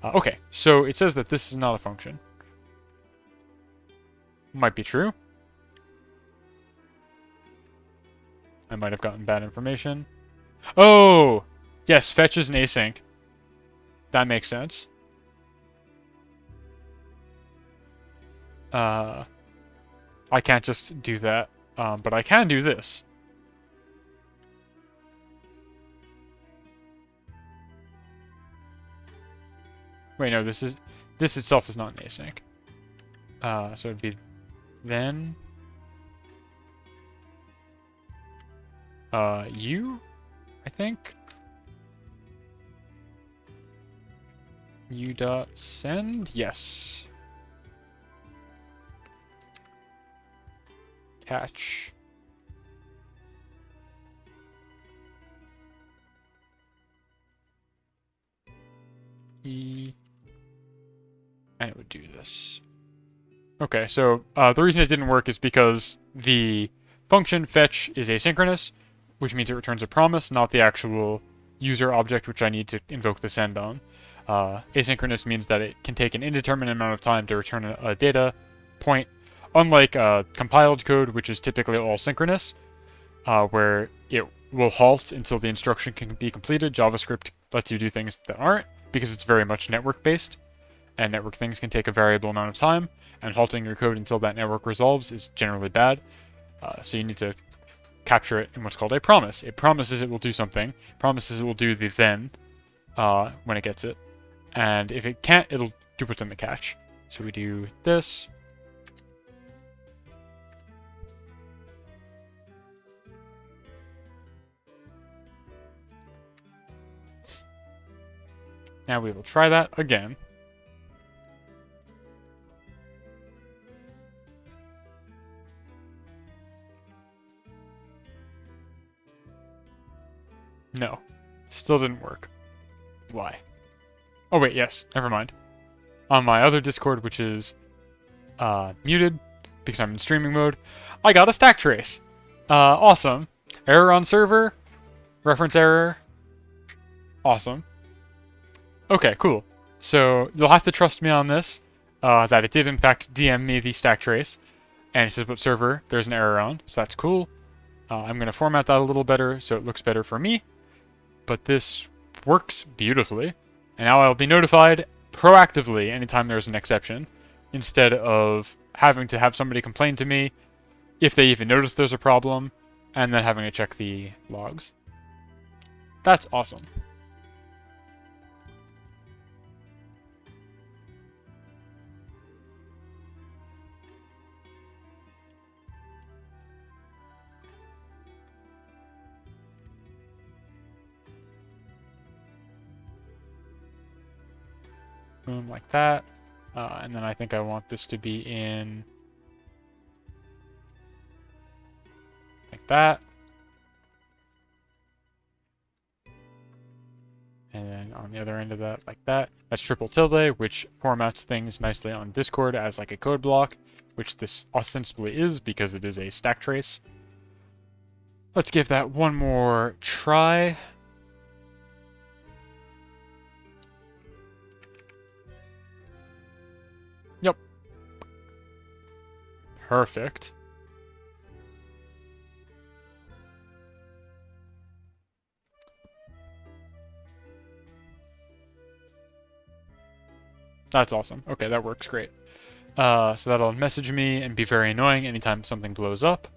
Okay, so it says that this is not a function. Might be true. I might have gotten bad information. Oh! Yes, fetch is an async. That makes sense. I can't just do that, but I can do this. Wait, no, this itself is not an async. So it'd be then you, I think. U.send, yes. Catch. E, and it would do this. Okay, so the reason it didn't work is because the function fetch is asynchronous, which means it returns a promise, not the actual user object which I need to invoke the send on. Asynchronous means that it can take an indeterminate amount of time to return a data point, unlike compiled code, which is typically all synchronous, where it will halt until the instruction can be completed. JavaScript lets you do things that aren't, because it's very much network-based, and network things can take a variable amount of time, and halting your code until that network resolves is generally bad. So you need to capture it in what's called a promise. It promises it will do something, promises it will do the then when it gets it, and if it can't, it'll do what's in the cache. So we do this. Now we will try that again. No. Still didn't work. Why? Oh wait, yes. Never mind. On my other Discord, which is muted, because I'm in streaming mode, I got a stack trace. Awesome. Error on server. Reference error. Awesome. Okay, cool. So you'll have to trust me on this, that it did in fact DM me the stack trace. And it says what server there's an error on, so that's cool. I'm going to format that a little better so it looks better for me. But this works beautifully. And now I'll be notified proactively anytime there's an exception, instead of having to have somebody complain to me if they even notice there's a problem, and then having to check the logs. That's awesome. Boom, like that. And then I think I want this to be in like that. And then on the other end of that, like that. That's triple tilde, which formats things nicely on Discord as like a code block, which this ostensibly is because it is a stack trace. Let's give that one more try. Yep. Perfect. That's awesome. Okay, that works great. So that'll message me and be very annoying anytime something blows up,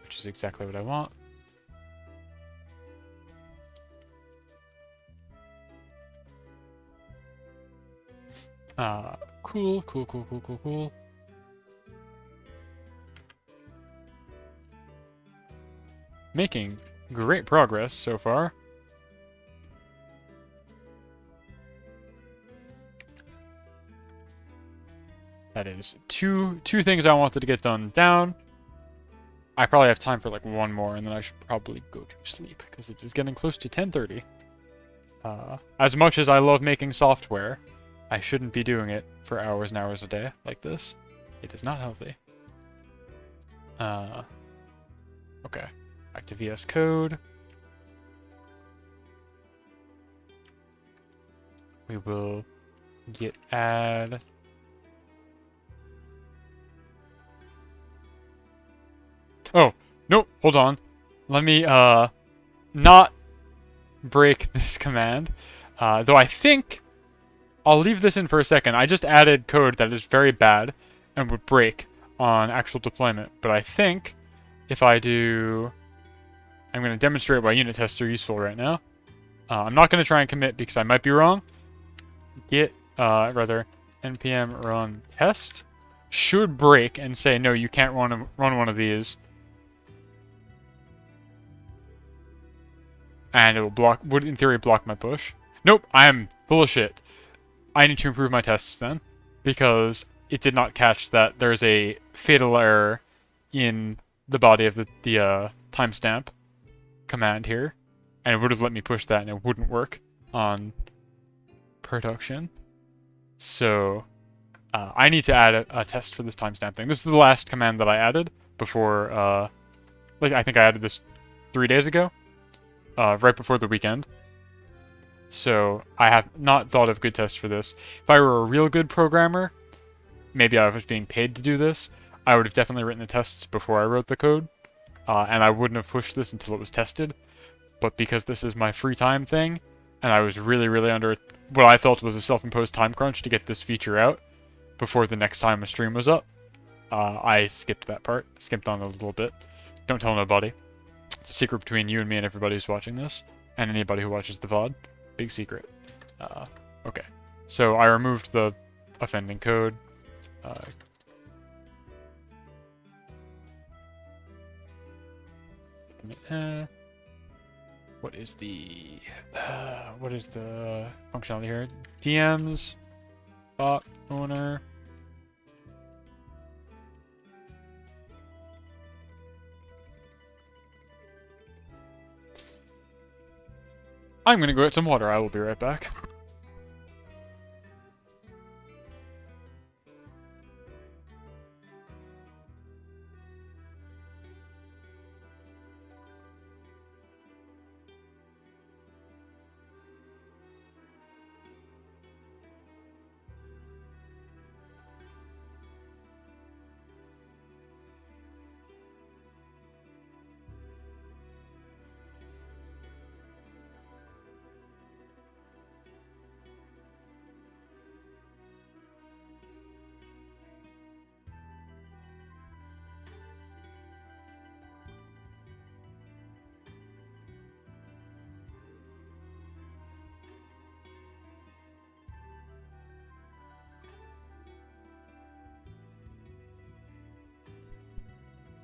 which is exactly what I want. Cool. Making great progress so far. That is two things I wanted to get done down. I probably have time for like one more, and then I should probably go to sleep, because it is getting close to 10:30. As much as I love making software, I shouldn't be doing it for hours and hours a day like this. It is not healthy. Okay. Back to VS Code. We will git add. Oh, nope, hold on. Let me, not break this command. Though I think I'll leave this in for a second. I just added code that is very bad and would break on actual deployment. But I think if I do... I'm going to demonstrate why unit tests are useful right now. I'm not going to try and commit because I might be wrong. Git, npm run test should break and say, no, you can't run one of these. And it would in theory block my push. Nope, I am full of shit. I need to improve my tests then, because it did not catch that there's a fatal error in the body of the timestamp command here, and it would have let me push that and it wouldn't work. on production. So I need to add a test for this timestamp thing. This is the last command that I added before, like I think I added this 3 days ago, right before the weekend. So I have not thought of good tests for this. If I were a real good programmer, maybe I was being paid to do this, I would have definitely written the tests before I wrote the code, and I wouldn't have pushed this until it was tested. But because this is my free time thing, and I was really, really under what I felt was a self-imposed time crunch to get this feature out before the next time a stream was up, I skipped that part, skipped on it a little bit. Don't tell nobody. It's a secret between you and me and everybody who's watching this, and anybody who watches the VOD. Big secret. Okay, so I removed the offending code. What is the functionality here? DMs, bot owner. I'm gonna go get some water. I will be right back.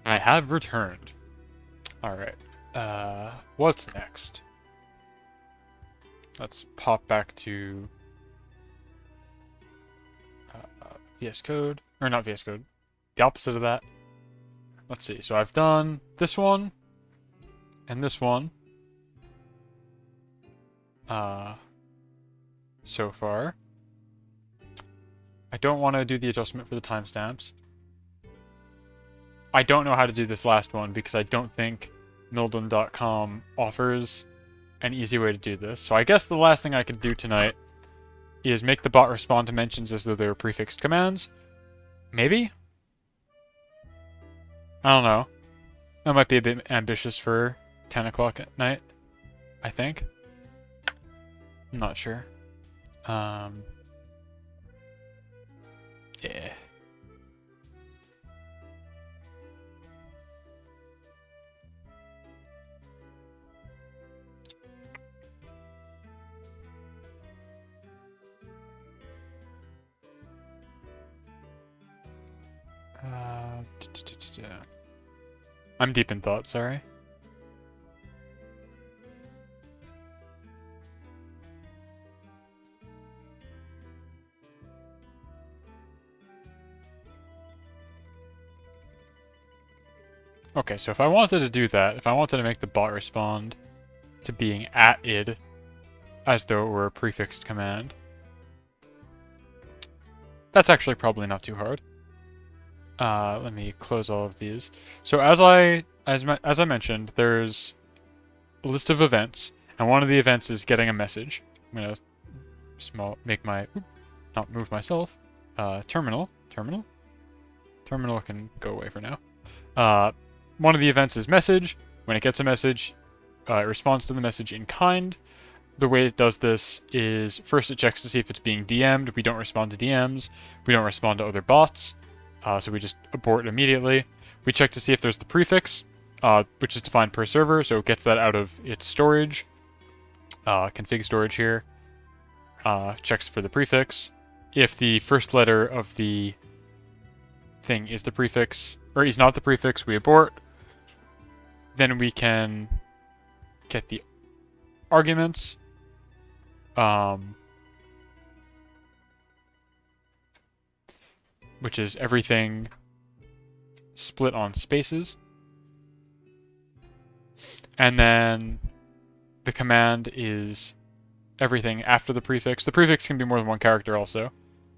I have returned. Alright. What's next? Let's pop back to VS Code. Or not VS Code. The opposite of that. Let's see. So I've done this one. And this one. So far. I don't want to do the adjustment for the timestamps. I don't know how to do this last one because I don't think Milden.com offers an easy way to do this. So I guess the last thing I could do tonight is make the bot respond to mentions as though they were prefixed commands. Maybe? I don't know. That might be a bit ambitious for 10 o'clock at night, I think. I'm not sure. Yeah. I'm deep in thought, sorry. Okay, so if I wanted to do that, if I wanted to make the bot respond to being at id as though it were a prefixed command, that's actually probably not too hard. Let me close all of these. So as I mentioned, there's a list of events, and one of the events is getting a message. I'm gonna make my not move myself. Terminal can go away for now. One of the events is message. When it gets a message, it responds to the message in kind. The way it does this is first it checks to see if it's being DM'd. We don't respond to DMs. We don't respond to other bots. So we just abort immediately. We check to see if there's the prefix, which is defined per server, so it gets that out of its storage. Config storage here. Checks for the prefix. If the first letter of the thing is the prefix, or is not the prefix, we abort. Then we can get the arguments. Which is everything split on spaces. And then the command is everything after the prefix. The prefix can be more than one character also.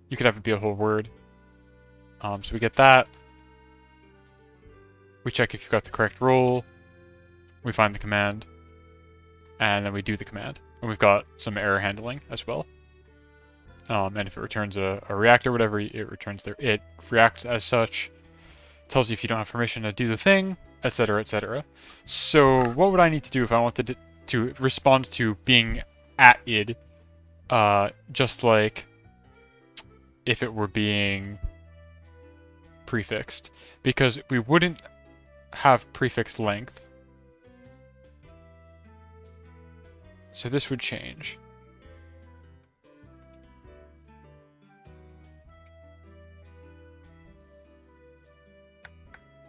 You could have it be a whole word. So we get that. We check if you've got the correct role. We find the command. And then we do the command. And we've got some error handling as well. And if it returns a react or whatever, it returns there. It reacts as such. Tells you if you don't have permission to do the thing, etc., etc. So what would I need to do if I wanted to respond to being at id, just like if it were being prefixed? Because we wouldn't have prefix length. So this would change.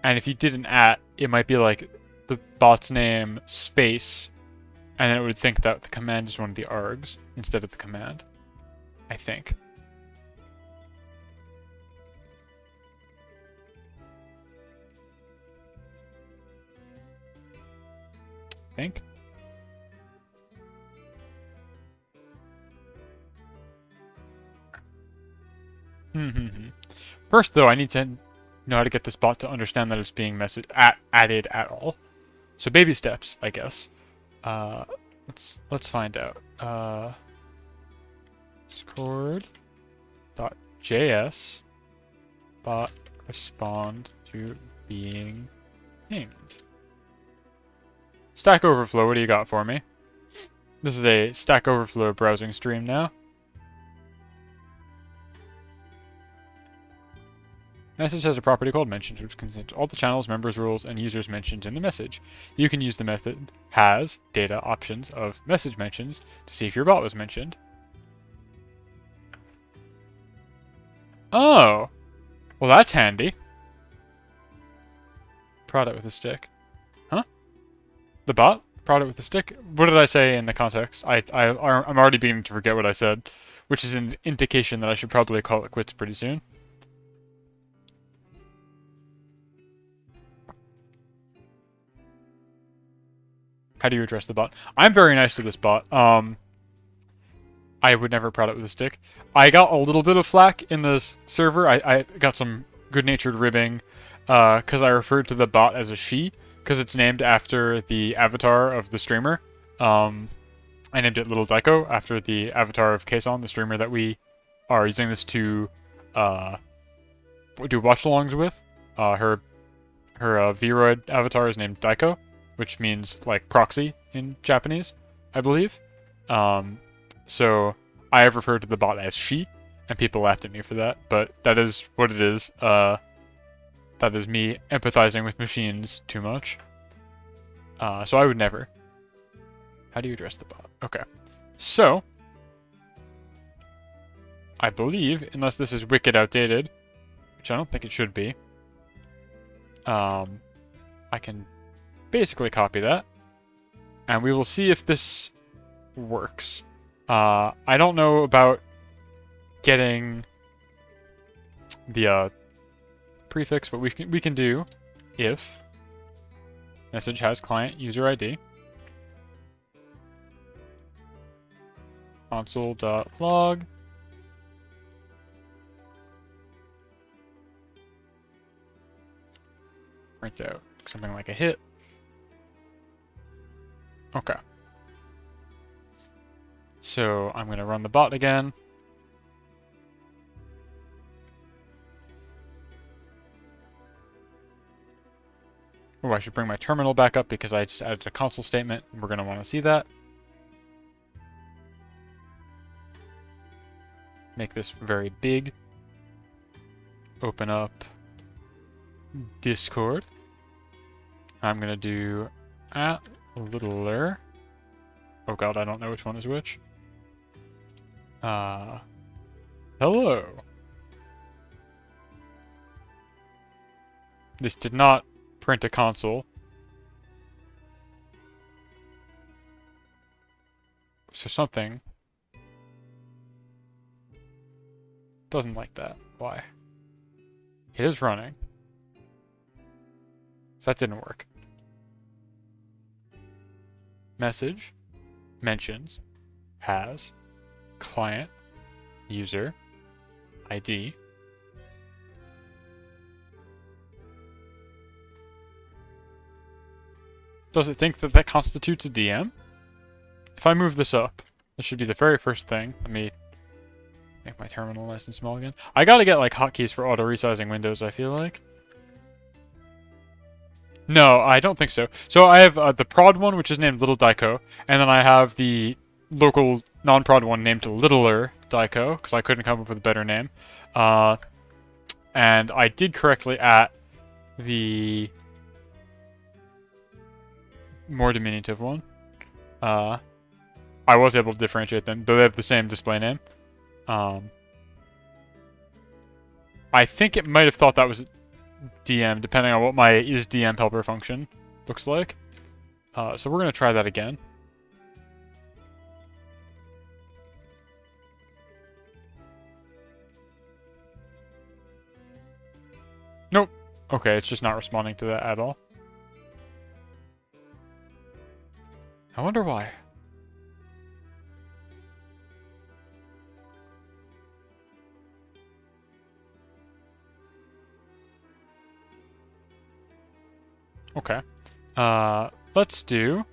And if you did an at, it might be like the bot's name space, and then it would think that the command is one of the args instead of the command. I think. First, though, I need to know how to get this bot to understand that it's being added at all. So baby steps, I guess. Let's find out. Discord.js bot respond to being pinged. Stack Overflow, what do you got for me? This is a Stack Overflow browsing stream now. Message has a property called mentions, which contains all the channels, members, rules, and users mentioned in the message. You can use the method has data options of message mentions to see if your bot was mentioned. Oh, well that's handy. Prod it with a stick. Huh? The bot? Prod it with a stick? What did I say in the context? I'm already beginning to forget what I said, which is an indication that I should probably call it quits pretty soon. How do you address the bot? I'm very nice to this bot. I would never prod it with a stick. I got a little bit of flack in this server. I got some good-natured ribbing because I referred to the bot as a she, because it's named after the avatar of the streamer. I named it Little Daiko after the avatar of Kason, the streamer that we are using this to do watch-alongs with. Her Vroid avatar is named Daiko, which means like proxy in Japanese, I believe. So I have referred to the bot as she, and people laughed at me for that, but that is what it is. That is me empathizing with machines too much. So I would never. How do you address the bot? Okay. So, I believe, unless this is wicked outdated, which I don't think it should be, I can basically copy that, and we will see if this works. I don't know about getting the prefix, but we can do if message has client user ID console.log print out something like a hit. Okay. So I'm going to run the bot again. Oh, I should bring my terminal back up because I just added a console statement. We're going to want to see that. Make this very big. Open up Discord. I'm going to do at littler. Oh god, I don't know which one is which. Hello. This did not print a console. So something doesn't like that. Why? It is running. So that didn't work. Message mentions has client user ID. Does it think that that constitutes a DM? If I move this up, this should be the very first thing. Let me make my terminal nice and small again. I gotta get like hotkeys for auto resizing windows, I feel like. No, I don't think so. So I have the prod one, which is named Little Daiko, and then I have the local non-prod one named Littler Daiko, because I couldn't come up with a better name. And I did correctly at the more diminutive one. I was able to differentiate them, though they have the same display name. I think it might have thought that was DM, depending on what my isDM helper function looks like. So we're going to try that again. Nope. Okay, it's just not responding to that at all. I wonder why. Okay. Let's do...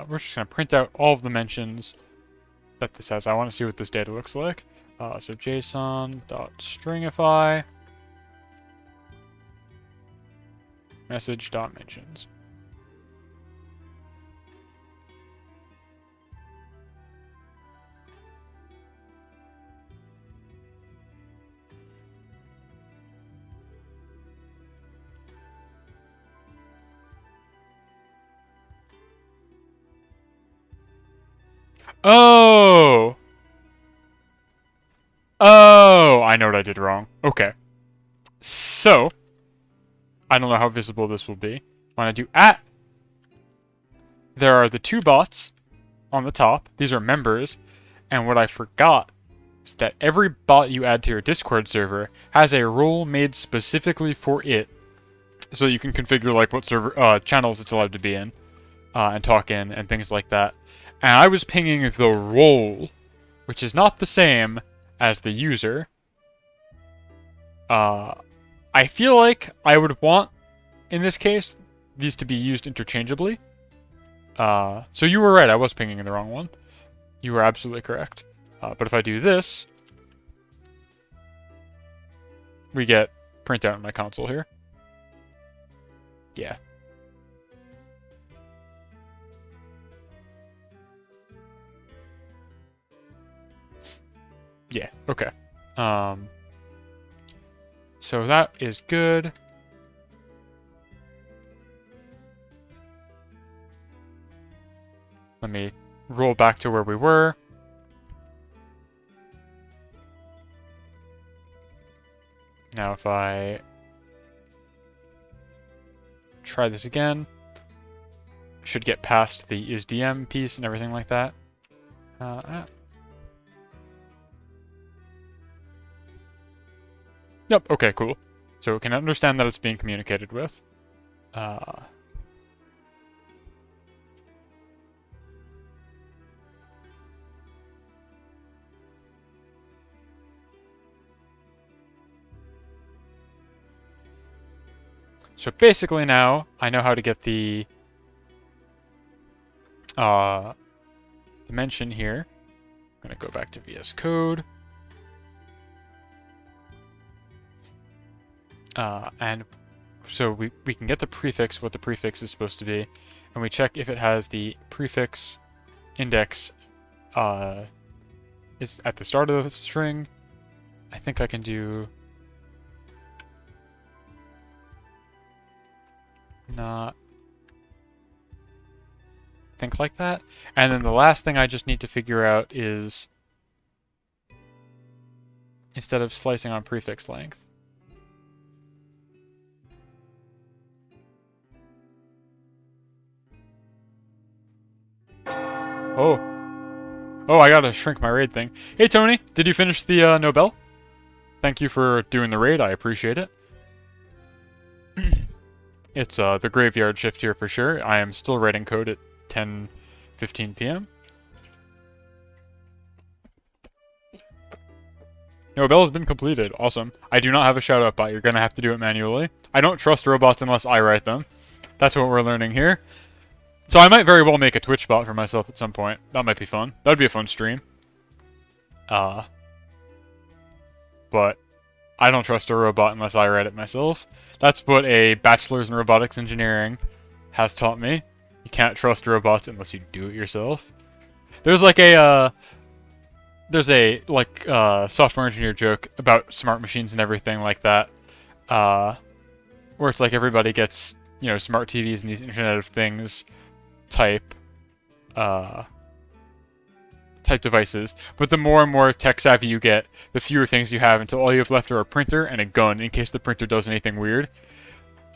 we're just going to print out all of the mentions that this has. I want to see what this data looks like. So JSON.stringify message.mentions. Oh! Oh! I know what I did wrong. Okay. So, I don't know how visible this will be. When I do @ there are the two bots on the top. These are members. And what I forgot is that every bot you add to your Discord server has a role made specifically for it. So you can configure like what server channels it's allowed to be in and talk in and things like that. And I was pinging the role, which is not the same as the user. I feel like I would want, in this case, these to be used interchangeably. So you were right, I was pinging the wrong one. You were absolutely correct. But if I do this, we get printout in my console here. Yeah. Yeah, okay. So that is good. Let me roll back to where we were. Now if I try this again, should get past the isDM piece and everything like that. Yep, okay, cool. So we can understand that it's being communicated with. So basically now, I know how to get the mention here. I'm going to go back to VS Code. And so we can get the prefix, what the prefix is supposed to be, and we check if it has the prefix index is at the start of the string. I think I can do not think like that. And then the last thing I just need to figure out is instead of slicing on prefix length, oh, I gotta shrink my raid thing. Hey Tony, did you finish the Nobel? Thank you for doing the raid. I appreciate it. It's the graveyard shift here for sure. I am still writing code at 10:15 p.m. No, bell has been completed. Awesome. I do not have a shout-out bot. You're going to have to do it manually. I don't trust robots unless I write them. That's what we're learning here. So I might very well make a Twitch bot for myself at some point. That might be fun. That would be a fun stream. But I don't trust a robot unless I write it myself. That's what a bachelor's in robotics engineering has taught me. You can't trust robots unless you do it yourself. There's like a software engineer joke about smart machines and everything like that, where it's like everybody gets, you know, smart TVs and these Internet of Things type devices, but the more and more tech savvy you get, the fewer things you have until all you have left are a printer and a gun in case the printer does anything weird.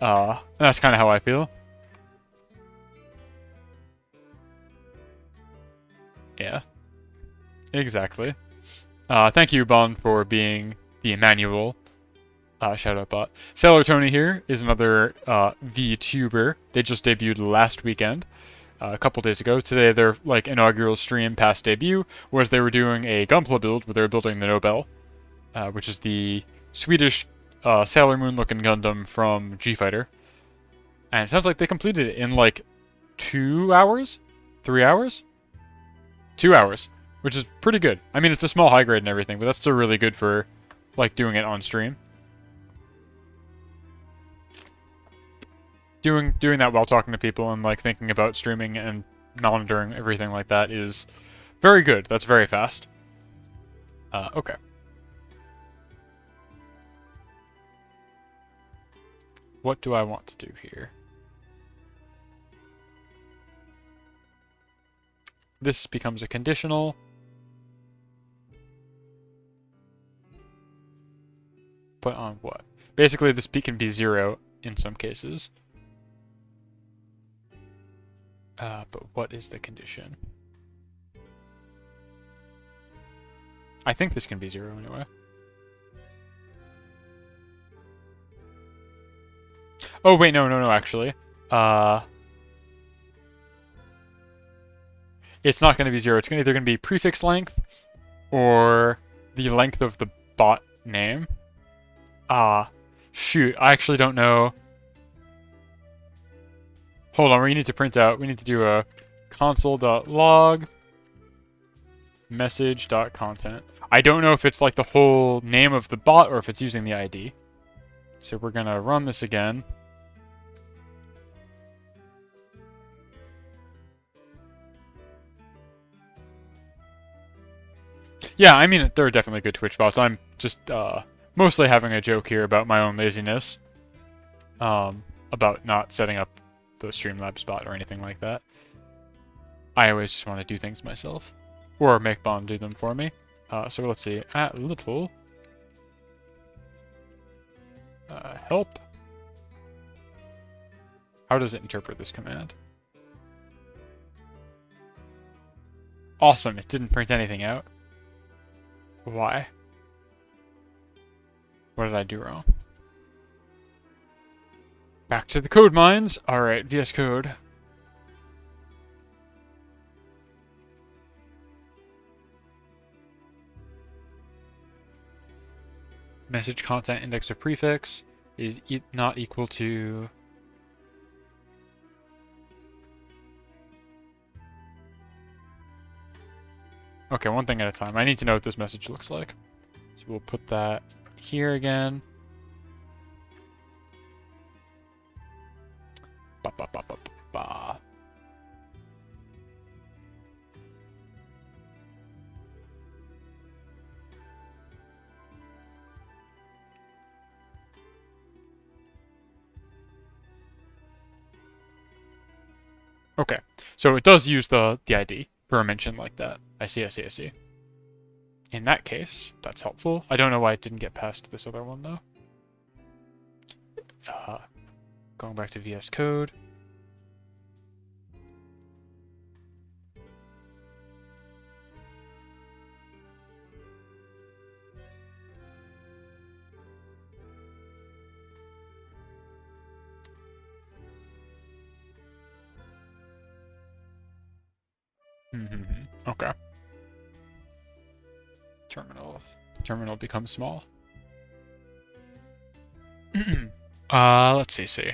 And that's kind of how I feel. Yeah. Exactly. Thank you, Bon, for being the Emmanuel shout-out bot. Sailor Tony here is another vtuber. They just debuted last weekend, a couple days ago. Today, their like inaugural stream past debut was they were doing a Gunpla build where they were building the Nobel, which is the Swedish Sailor Moon-looking Gundam from G-Fighter. And it sounds like they completed it in like 2 hours? 3 hours? 2 hours. Which is pretty good. I mean, it's a small high grade and everything, but that's still really good for, like, doing it on stream. Doing that while talking to people and, like, thinking about streaming and monitoring everything like that is very good. That's very fast. Okay. What do I want to do here? This becomes a conditional. But on what? Basically, this peak can be 0 in some cases. But what is the condition? I think this can be 0 anyway. Oh, wait, no, actually. It's not going to be 0. It's either going to be prefix length or the length of the bot name. Shoot, I actually don't know. Hold on, we need to print out, we need to do a console.log message.content. I don't know if it's like the whole name of the bot or if it's using the ID. So we're gonna run this again. Yeah, I mean, there are definitely good Twitch bots. I'm just, mostly having a joke here about my own laziness. About not setting up the Streamlabs bot or anything like that. I always just want to do things myself. Or make Bond do them for me. So let's see. At little... help. How does it interpret this command? Awesome, it didn't print anything out. Why? What did I do wrong? Back to the code mines. Alright, VS Code. Message content index of prefix is not equal to... Okay, one thing at a time. I need to know what this message looks like. So we'll put that here again. Ba, ba, ba, ba, ba. Okay, so it does use the ID for a mention like that. I see. In that case, that's helpful. I don't know why it didn't get past this other one, though. Going back to VS Code. Okay. Terminal becomes small. Let's see.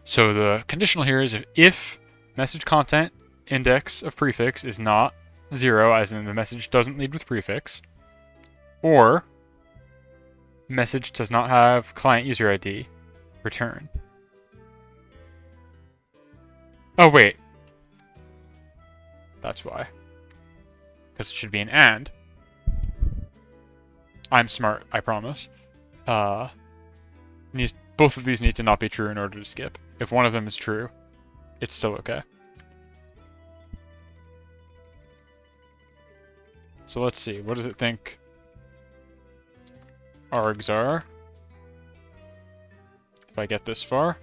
So the conditional here is if message content index of prefix is not 0, as in the message doesn't lead with prefix, or message does not have client user ID, return. Oh, wait. That's why. Because it should be an and. I'm smart, I promise. Both of these need to not be true in order to skip. If one of them is true, it's still okay. So let's see, what does it think args are? If I get this far.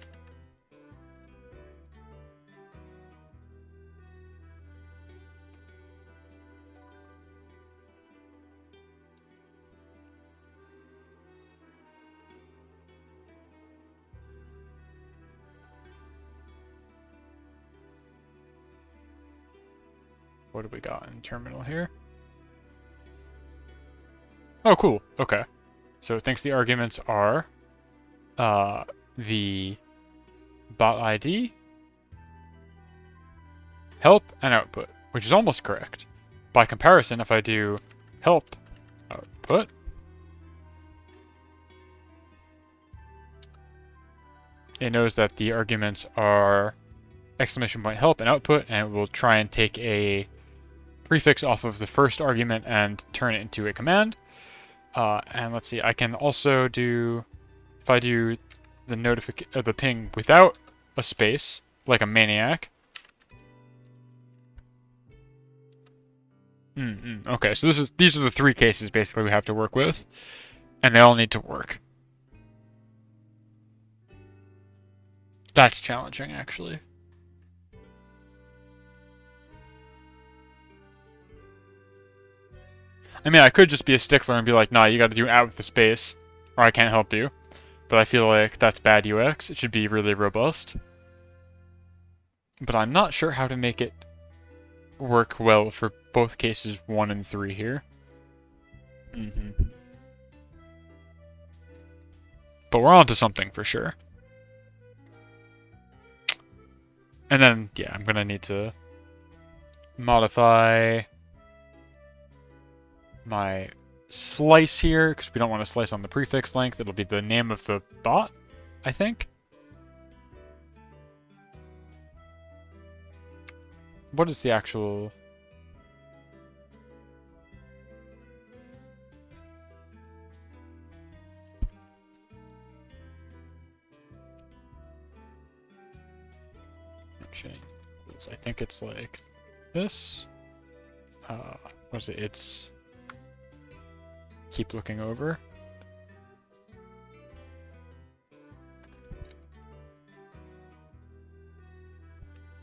What do we got in terminal here? Oh, cool. Okay. So it thinks the arguments are the bot ID, help, and output, which is almost correct. By comparison, if I do help output, it knows that the arguments are exclamation point help and output, and it will try and take a prefix off of the first argument and turn it into a command. And let's see, I can also do, if I do the ping without a space, like a maniac. Okay, so these are the three cases basically we have to work with, and they all need to work. That's challenging, actually. I mean, I could just be a stickler and be like, nah, you gotta do out with the space, or I can't help you. But I feel like that's bad UX. It should be really robust. But I'm not sure how to make it work well for both cases 1 and 3 here. But we're on to something for sure. And then, yeah, I'm gonna need to modify my slice here, because we don't want to slice on the prefix length. It'll be the name of the bot, I think. What is the actual... I think it's like this. What is it? It's... Keep looking over.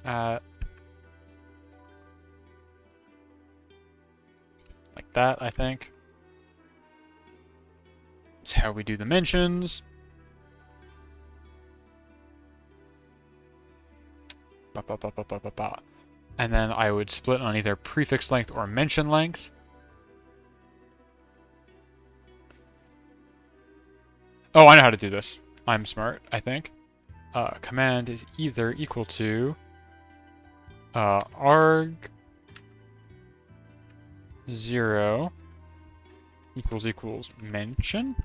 Like that, I think. That's how we do the mentions. And then I would split on either prefix length or mention length. Oh, I know how to do this. I'm smart, I think. Command is either equal to arg 0 equals mention.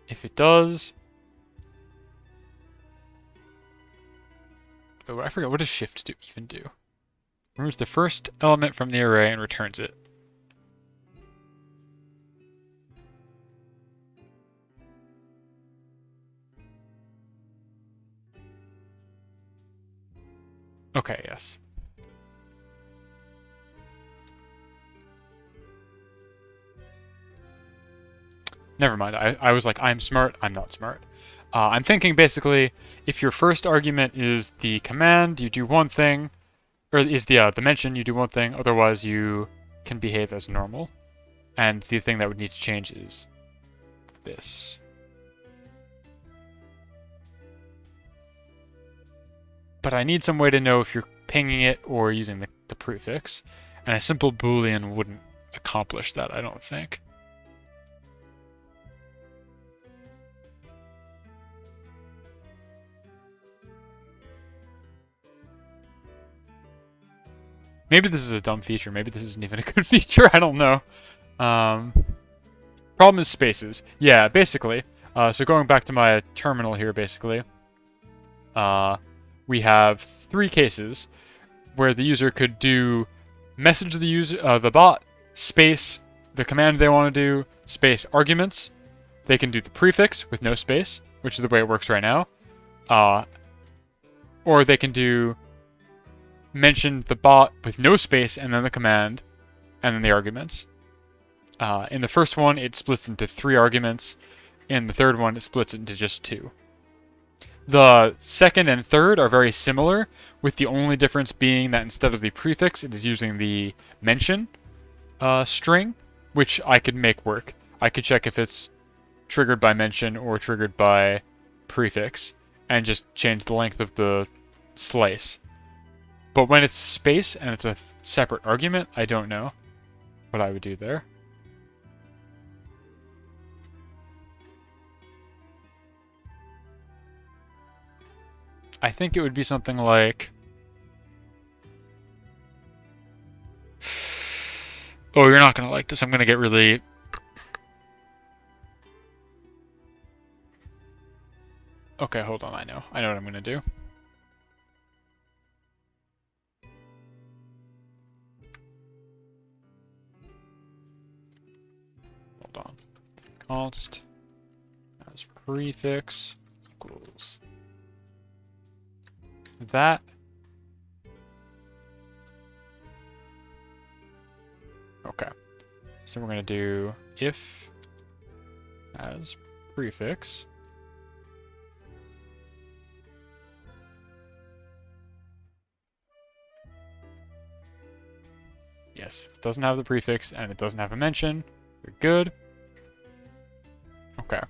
If it does... Oh, I forgot. What does shift even do? Removes the first element from the array and returns it. Okay, yes. Never mind. I was like, I'm smart. I'm not smart. I'm thinking basically, if your first argument is the command, you do one thing, or is the mention, you do one thing. Otherwise, you can behave as normal. And the thing that would need to change is this. But I need some way to know if you're pinging it or using the prefix. And a simple Boolean wouldn't accomplish that, I don't think. Maybe this is a dumb feature. Maybe this isn't even a good feature. I don't know. Problem is spaces. Yeah, basically. So going back to my terminal here, basically, we have 3 cases where the user could do message the user, the bot, space, the command they want to do, space arguments. They can do the prefix with no space, which is the way it works right now. Or they can do mention the bot with no space and then the command and then the arguments. In the first one, it splits into 3 arguments. In the third one, it splits into just 2. The second and third are very similar, with the only difference being that instead of the prefix, it is using the mention string, which I could make work. I could check if it's triggered by mention or triggered by prefix, and just change the length of the slice. But when it's space and it's a separate argument, I don't know what I would do there. I think it would be something like... Oh, you're not going to like this. I'm going to get really... Okay, hold on. I know what I'm going to do. Hold on. Const as prefix equals that. Okay. So we're going to do if as prefix. Yes, it doesn't have the prefix and it doesn't have a mention. We're good. Okay.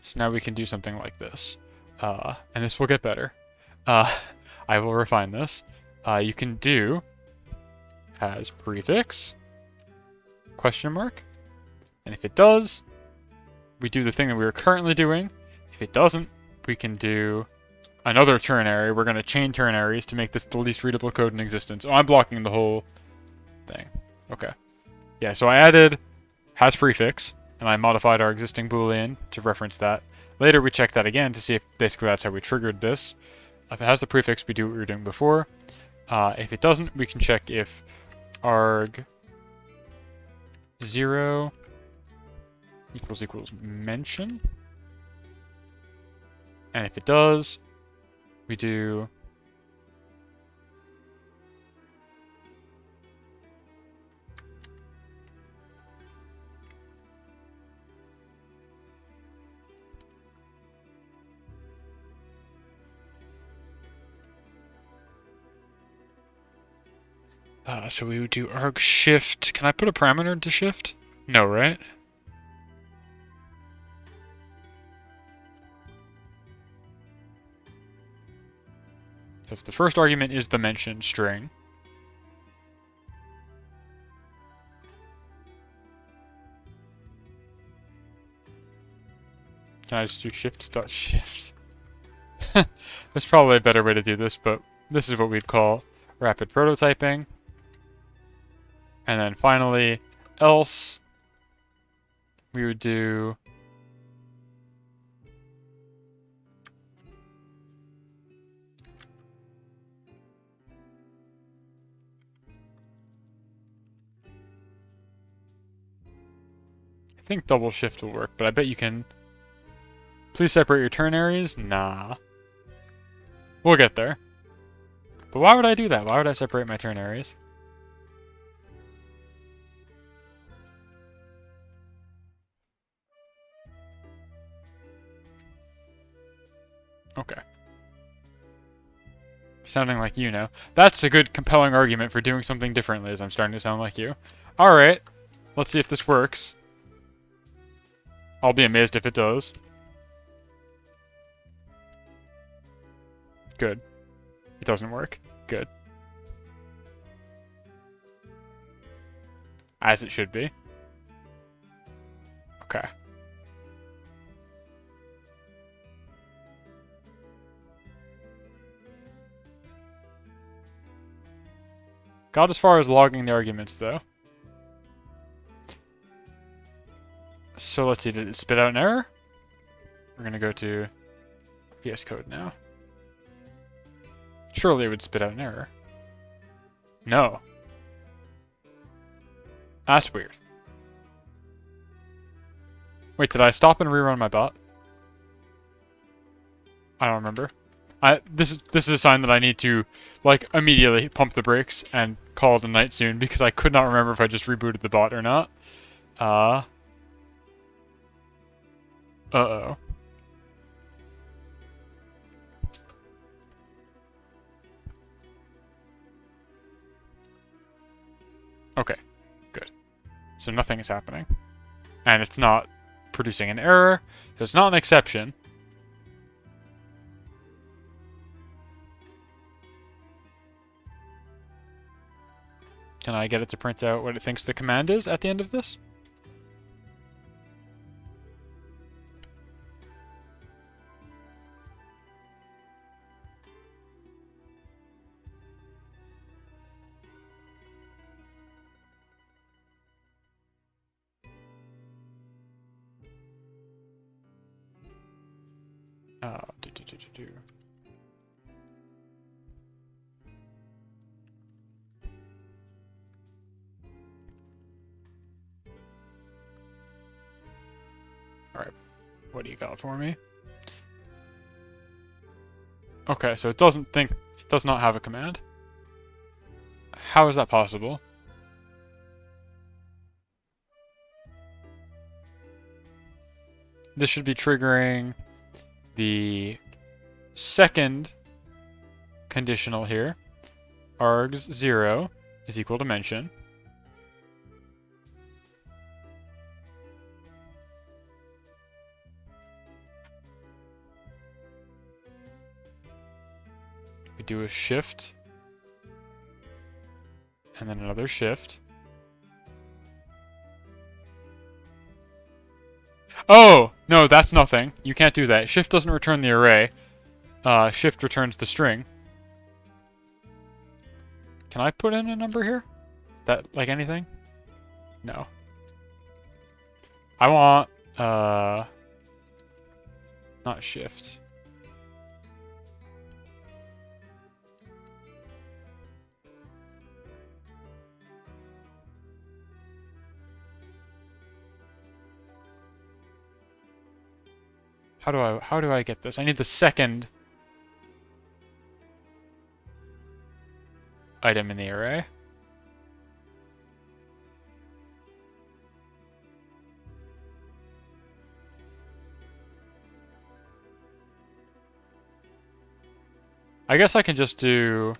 So now we can do something like this. And this will get better. I will refine this. You can do as prefix, question mark. And if it does, we do the thing that we are currently doing. If it doesn't, we can do another ternary. We're going to chain ternaries to make this the least readable code in existence. Oh, I'm blocking the whole thing. Okay. Yeah, so I added has prefix, and I modified our existing Boolean to reference that. Later we check that again to see if basically that's how we triggered this. If it has the prefix, we do what we were doing before. If it doesn't, we can check if arg 0 equals mention. And if it does, we do so we would do arg shift. Can I put a parameter into shift? No, right? So if the first argument is the mention string, can I just do shift.shift? There's probably a better way to do this, but this is what we'd call rapid prototyping. And then finally, else, we would do I think double shift will work, but I bet you can. Please separate your ternaries? Nah. We'll get there. But why would I do that? Why would I separate my ternaries? Okay. Sounding like you now. That's a good, compelling argument for doing something differently, as I'm starting to sound like you. Alright, let's see if this works. I'll be amazed if it does. Good. It doesn't work. Good. As it should be. Okay. Got as far as logging the arguments, though. So let's see, did it spit out an error? We're gonna go to VS Code now. Surely it would spit out an error. No. That's weird. Wait, did I stop and rerun my bot? I don't remember. This is a sign that I need to, like, immediately pump the brakes and call it a night soon, because I could not remember if I just rebooted the bot or not. Uh-oh. Okay, good. So nothing is happening. And it's not producing an error, so it's not an exception. Can I get it to print out what it thinks the command is at the end of this? Do. Alright, what do you got for me? Okay, so it does not have a command. How is that possible? This should be triggering the second conditional here. Args 0 is equal to mention. We do a shift. And then another shift. Oh! No, that's nothing. You can't do that. Shift doesn't return the array. Shift returns the string. Can I put in a number here? Is that like anything? No. I want, not shift. How do I get this? I need the second item in the array. I guess I can just do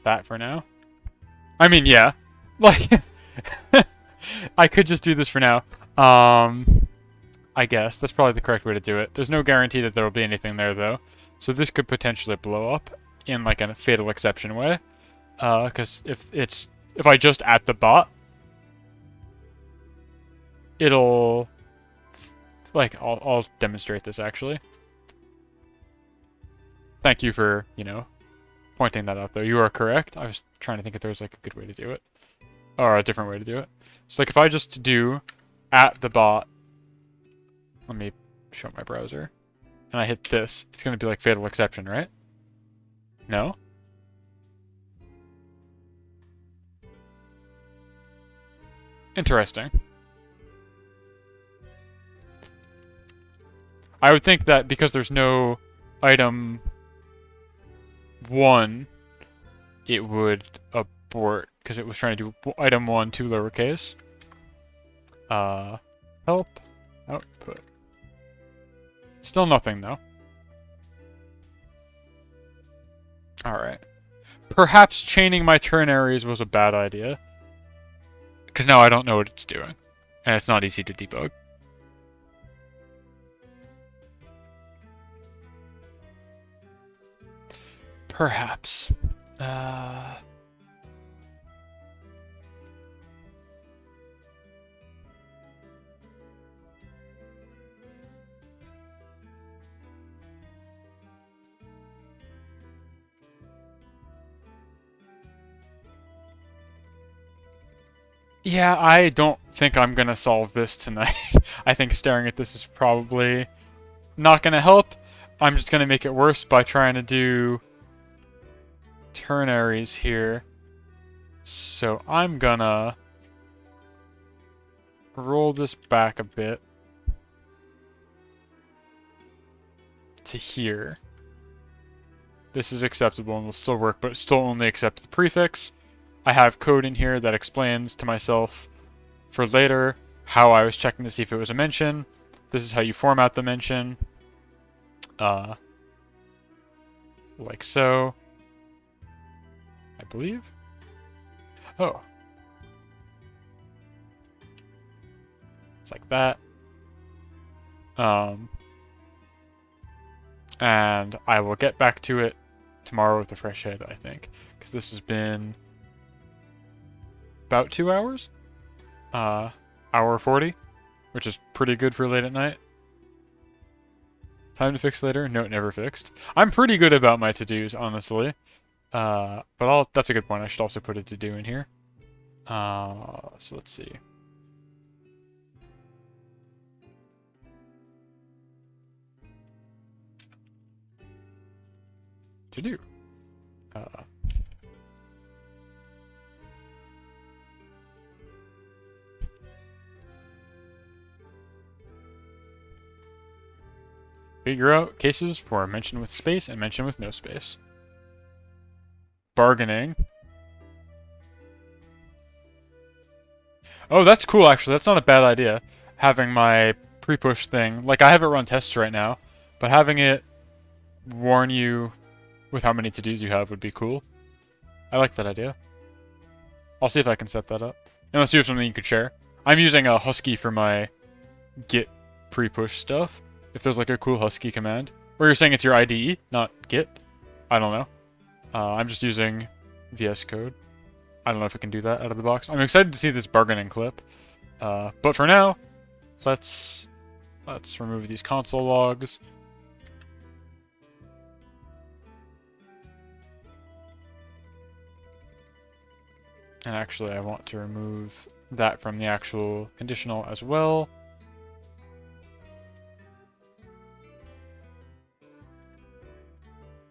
that for now. I mean, yeah. Like, I could just do this for now. I guess. That's probably the correct way to do it. There's no guarantee that there will be anything there, though. So this could potentially blow up in, like, a fatal exception way. Because if I just add the bot, it'll... Like, I'll demonstrate this, actually. Thank you for, you know, pointing that out, though. You are correct. I was trying to think if there was, like, a good way to do it. Or a different way to do it. So, like, if I just do at the bot... Let me show my browser. And I hit this. It's going to be like fatal exception, right? No? Interesting. I would think that because there's no item 1, it would abort, because it was trying to do item 1, 2 lowercase. Help. Output. Still nothing, though. Alright. Perhaps chaining my ternaries was a bad idea. Because now I don't know what it's doing. And it's not easy to debug. Perhaps. Yeah, I don't think I'm gonna solve this tonight. I think staring at this is probably not gonna help. I'm just gonna make it worse by trying to do ternaries here. So I'm gonna roll this back a bit to here. This is acceptable and will still work, but still only accept the prefix. I have code in here that explains to myself for later how I was checking to see if it was a mention. This is how you format the mention. Like so. I believe. Oh. It's like that. And I will get back to it tomorrow with a fresh head, I think. Because this has been about 2 hours. Hour 40, which is pretty good for late at night. Time to fix later? No, it never fixed. I'm pretty good about my to-dos, honestly. But that's a good point. I should also put a to-do in here. So let's see. To-do. Figure out cases for mention with space and mention with no space. Bargaining. Oh, that's cool, actually. That's not a bad idea. Having my pre-push thing. Like, I have it run tests right now, but having it warn you with how many to-dos you have would be cool. I like that idea. I'll see if I can set that up. Unless you have something you could share. I'm using a Husky for my Git pre-push stuff. If there's like a cool Husky command. Or you're saying it's your IDE, not Git. I don't know. I'm just using VS Code. I don't know if it can do that out of the box. I'm excited to see this bargaining clip. But for now, let's remove these console logs. And actually, I want to remove that from the actual conditional as well.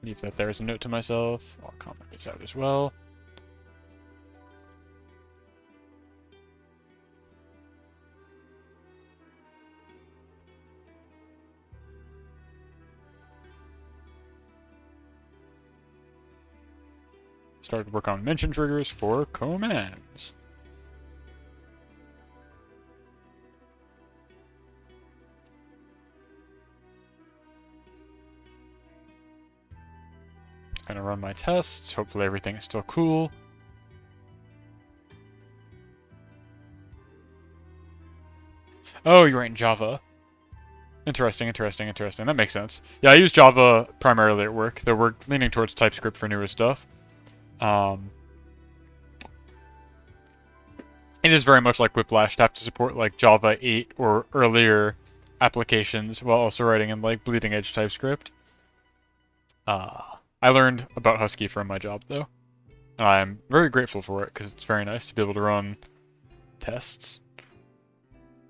Leave that there as a note to myself. I'll comment this out as well. Start to work on mention triggers for commands. Gonna run my tests. Hopefully everything is still cool. Oh, you're writing Java. Interesting. That makes sense. Yeah, I use Java primarily at work, though we're leaning towards TypeScript for newer stuff. It is very much like Whiplash to have to support like Java 8 or earlier applications while also writing in like bleeding edge TypeScript. I learned about Husky from my job though. And I'm very grateful for it because it's very nice to be able to run tests.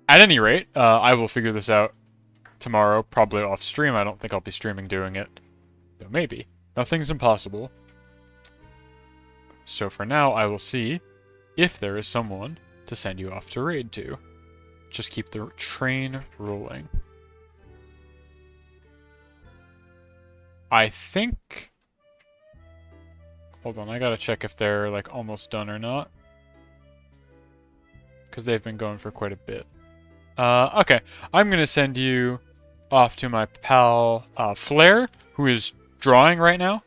At any rate, I will figure this out tomorrow, probably off stream. I don't think I'll be streaming doing it. Though maybe. Nothing's impossible. So for now, I will see if there is someone to send you off to raid to. Just keep the train rolling. I think... Hold on, I gotta check if they're like almost done or not. Because they've been going for quite a bit. Okay, I'm gonna send you off to my pal Flare, who is drawing right now.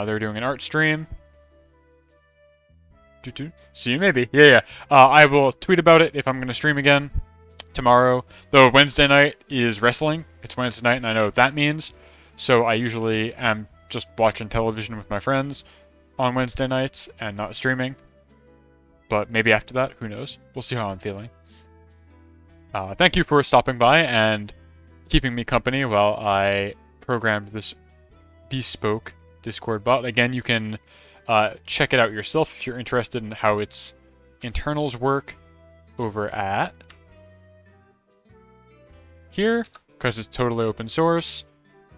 They're doing an art stream. See you maybe. Yeah. I will tweet about it if I'm going to stream again tomorrow. Though Wednesday night is wrestling. It's Wednesday night, and I know what that means. So I usually am just watching television with my friends on Wednesday nights and not streaming. But maybe after that, who knows? We'll see how I'm feeling. Thank you for stopping by and keeping me company while I programmed this bespoke Discord bot. Again, you can check it out yourself if you're interested in how its internals work over at here, because it's totally open source.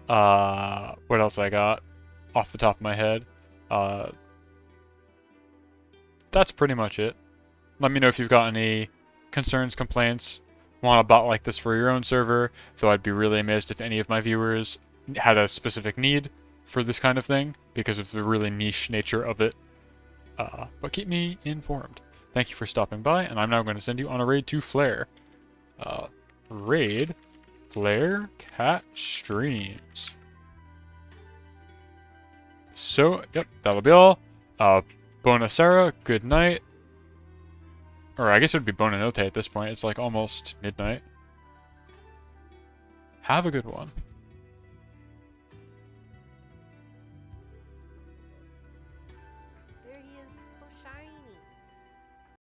What else I got off the top of my head? That's pretty much it. Let me know if you've got any concerns, complaints, want a bot like this for your own server, though I'd be really amazed if any of my viewers had a specific need for this kind of thing, because of the really niche nature of it. But keep me informed. Thank you for stopping by, and I'm now going to send you on a raid to Flare. Raid Flare Cat Streams. So, yep, that'll be all. Bonasera, good night. Or I guess it would be Bonanote at this point. It's like almost midnight. Have a good one.